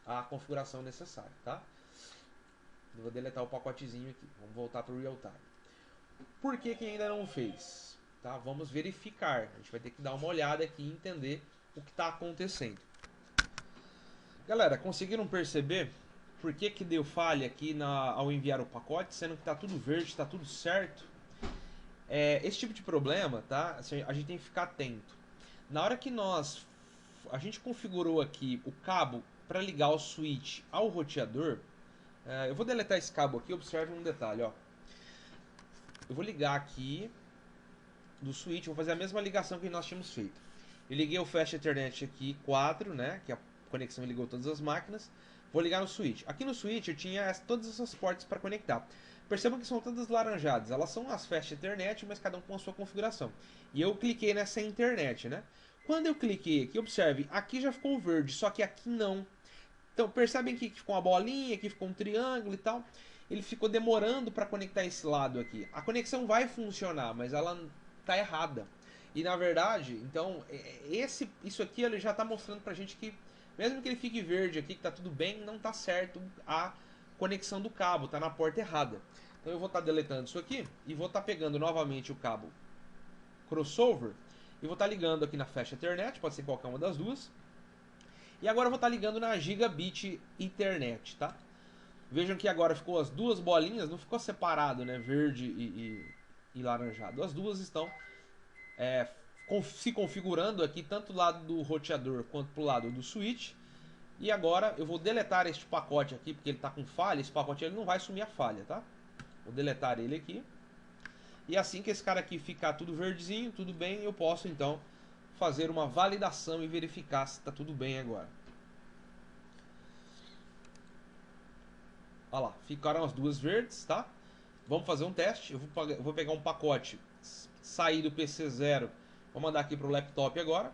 a configuração necessária, tá? Eu vou deletar o pacotezinho aqui. Vamos voltar para o real time. Por que ainda não fez? Tá? Vamos verificar. A gente vai ter que dar uma olhada aqui e entender o que está acontecendo. Galera, conseguiram perceber por que deu falha aqui ao enviar o pacote, sendo que está tudo verde, está tudo certo? Esse tipo de problema, tá? A gente tem que ficar atento. Na hora que a gente configurou aqui o cabo para ligar o switch ao roteador, eu vou deletar esse cabo aqui, observe um detalhe, ó. Eu vou ligar aqui do switch, vou fazer a mesma ligação que nós tínhamos feito. Eu liguei o Fast Ethernet aqui 4, né, que a conexão ligou todas as máquinas. Vou ligar no switch. Aqui no switch eu tinha todas essas portas para conectar. Percebam que são todas laranjadas. Elas são as Fast Ethernet, mas cada um com a sua configuração. E eu cliquei nessa internet, né? Quando eu cliquei aqui, observe, aqui já ficou verde, só que aqui não. Então percebem que ficou uma bolinha, aqui ficou um triângulo e tal. ele ficou demorando para conectar esse lado aqui. A conexão vai funcionar, mas ela tá errada. E na verdade, então, isso aqui ele já está mostrando pra gente que, mesmo que ele fique verde aqui, que tá tudo bem, não tá certo a conexão do cabo, tá na porta errada. Então eu vou estar deletando isso aqui e vou estar pegando novamente o cabo crossover e vou estar ligando aqui na Flash Ethernet, pode ser qualquer uma das duas. E agora eu vou estar ligando na Gigabit Ethernet, tá? Vejam que agora ficou as duas bolinhas, não ficou separado, né? Verde e laranjado. As duas estão se configurando aqui, tanto do lado do roteador quanto pro lado do switch. E agora eu vou deletar este pacote aqui, porque ele está com falha. Esse pacote ele não vai sumir a falha, tá? Vou deletar ele aqui. E assim que esse cara aqui ficar tudo verdezinho, tudo bem, eu posso então fazer uma validação e verificar se está tudo bem agora. Olha lá, ficaram as duas verdes, tá? Vamos fazer um teste. Eu vou pegar um pacote, sair do PC0, vou mandar aqui para o laptop agora.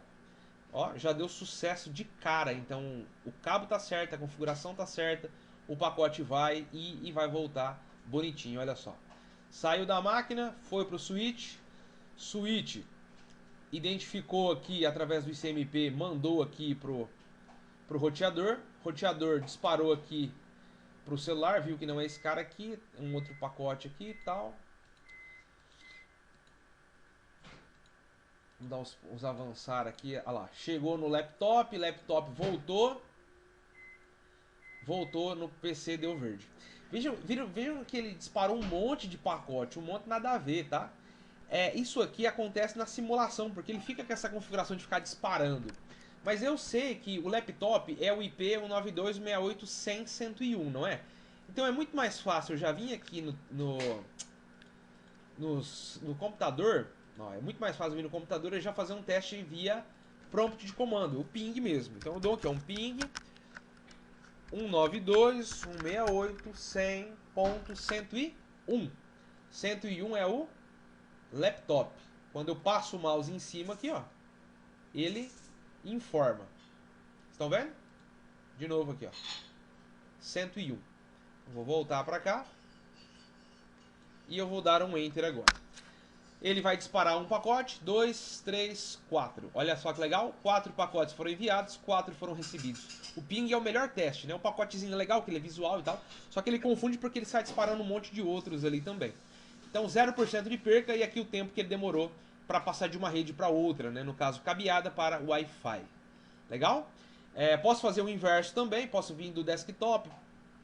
Ó, já deu sucesso de cara. Então o cabo tá certo, a configuração tá certa, o pacote vai e vai voltar bonitinho, olha só. Saiu da máquina, foi pro switch, switch identificou aqui através do ICMP, mandou aqui pro roteador, roteador disparou aqui pro celular, viu que não é esse cara aqui, um outro pacote aqui e tal. Vamos dar uns avançar aqui, olha lá, chegou no laptop, laptop voltou no PC, deu verde. Vejam que ele disparou um monte de pacote, um monte nada a ver, tá? Isso aqui acontece na simulação, porque ele fica com essa configuração de ficar disparando. Mas eu sei que o laptop é o IP 192.168.100.101, não é? Então é muito mais fácil, eu já vim aqui no computador, não, é muito mais fácil vir no computador e já fazer um teste via prompt de comando, o ping mesmo. Então eu dou aqui um ping 192.168.100.101. 101 é o laptop. Quando eu passo o mouse em cima aqui, ó, ele informa. Estão vendo? De novo aqui, ó. 101. Vou voltar para cá. E eu vou dar um enter agora. Ele vai disparar um pacote, 2, 3, 4. Olha só que legal, 4 pacotes foram enviados, 4 foram recebidos. O ping é o melhor teste, né? Um pacotezinho legal, que ele é visual e tal. Só que ele confunde porque ele sai disparando um monte de outros ali também. Então 0% de perca e aqui o tempo que ele demorou para passar de uma rede para outra, né? No caso, cabeada para Wi-Fi. Legal? Posso fazer o inverso também, posso vir do desktop,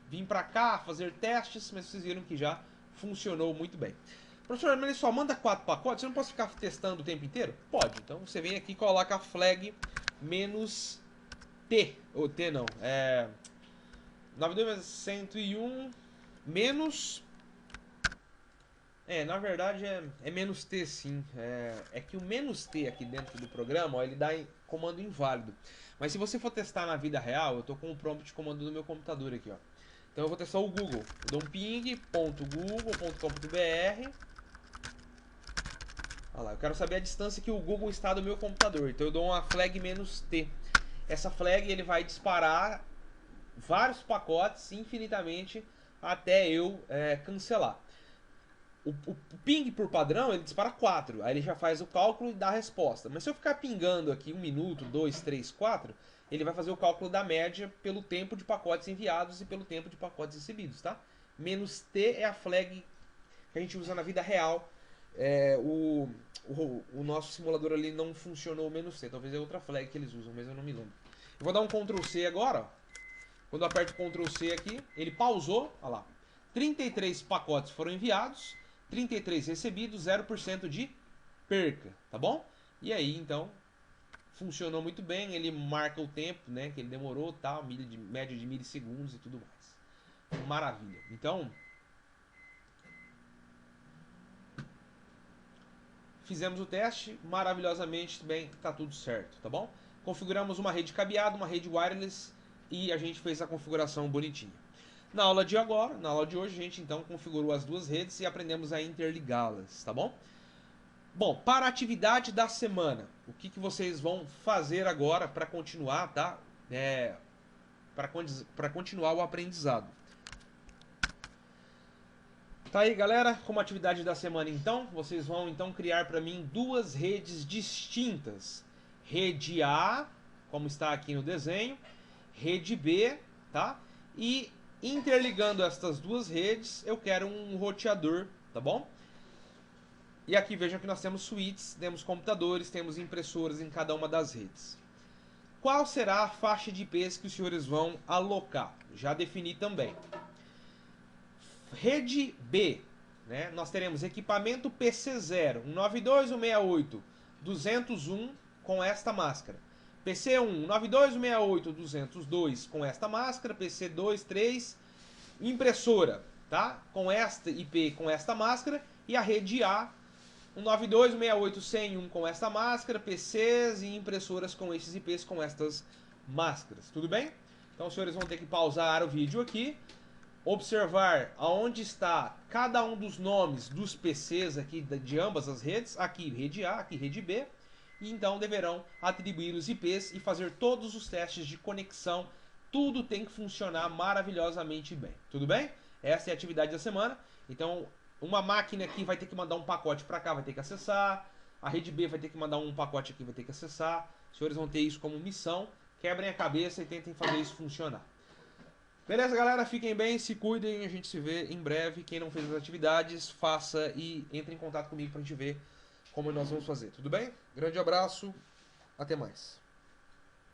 vir para cá, fazer testes, mas vocês viram que já funcionou muito bem. Professor, mas ele só manda 4 pacotes? Você não pode ficar testando o tempo inteiro? Pode. Então você vem aqui e coloca a flag "-t", ou T não, 92.101 menos... na verdade é "-t" sim. É que o "-t" aqui dentro do programa, ó, ele dá comando inválido. Mas se você for testar na vida real, eu estou com o prompt de comando no meu computador aqui, ó. Então eu vou testar o Google. Eu dou um ping.google.com.br. Olha lá, eu quero saber a distância que o Google está do meu computador. Então eu dou uma flag "-t". Essa flag ele vai disparar vários pacotes infinitamente até eu cancelar. O ping por padrão ele dispara 4. Aí ele já faz o cálculo e dá a resposta. Mas se eu ficar pingando aqui 1 minuto, 2, 3, 4, ele vai fazer o cálculo da média pelo tempo de pacotes enviados e pelo tempo de pacotes recebidos, tá? "-t" é a flag que a gente usa na vida real. O nosso simulador ali não funcionou o "-t", talvez é outra flag que eles usam, mas eu não me lembro. Eu vou dar um Ctrl C agora, ó. Quando eu aperto Ctrl C aqui, ele pausou, olha lá. 33 pacotes foram enviados, 33 recebidos, 0% de perca, tá bom? E aí, então, funcionou muito bem, ele marca o tempo, né, que ele demorou, tal, média de milissegundos e tudo mais. Maravilha. Então, fizemos o teste, maravilhosamente bem, tá tudo certo, tá bom? Configuramos uma rede cabeada, uma rede wireless e a gente fez a configuração bonitinha. Na aula de hoje, a gente então configurou as duas redes e aprendemos a interligá-las, tá bom? Bom, para a atividade da semana, o que vocês vão fazer agora para continuar, tá? Para continuar o aprendizado. Tá aí, galera, como atividade da semana então, vocês vão então criar para mim duas redes distintas. Rede A, como está aqui no desenho, rede B, tá? E interligando estas duas redes, eu quero um roteador, tá bom? E aqui vejam que nós temos suítes, temos computadores, temos impressoras em cada uma das redes. Qual será a faixa de IPs que os senhores vão alocar? Já defini também. Rede B, né? Nós teremos equipamento PC0, 192.168.201 com esta máscara. PC1, 192.168.202 com esta máscara. PC2, 3, impressora, tá? Com esta IP, com esta máscara. E a rede A, 192.168.101 com esta máscara. PCs e impressoras com esses IPs com estas máscaras. Tudo bem? Então os senhores vão ter que pausar o vídeo aqui, observar aonde está cada um dos nomes dos PCs aqui de ambas as redes, aqui rede A, aqui rede B, e então deverão atribuir os IPs e fazer todos os testes de conexão. Tudo tem que funcionar maravilhosamente bem, tudo bem? Essa é a atividade da semana. Então uma máquina aqui vai ter que mandar um pacote para cá, vai ter que acessar, a rede B vai ter que mandar um pacote aqui, vai ter que acessar. Os senhores vão ter isso como missão, quebrem a cabeça e tentem fazer isso funcionar. Beleza, galera? Fiquem bem, se cuidem, a gente se vê em breve. Quem não fez as atividades, faça e entre em contato comigo pra gente ver como nós vamos fazer, tudo bem? Grande abraço, até mais.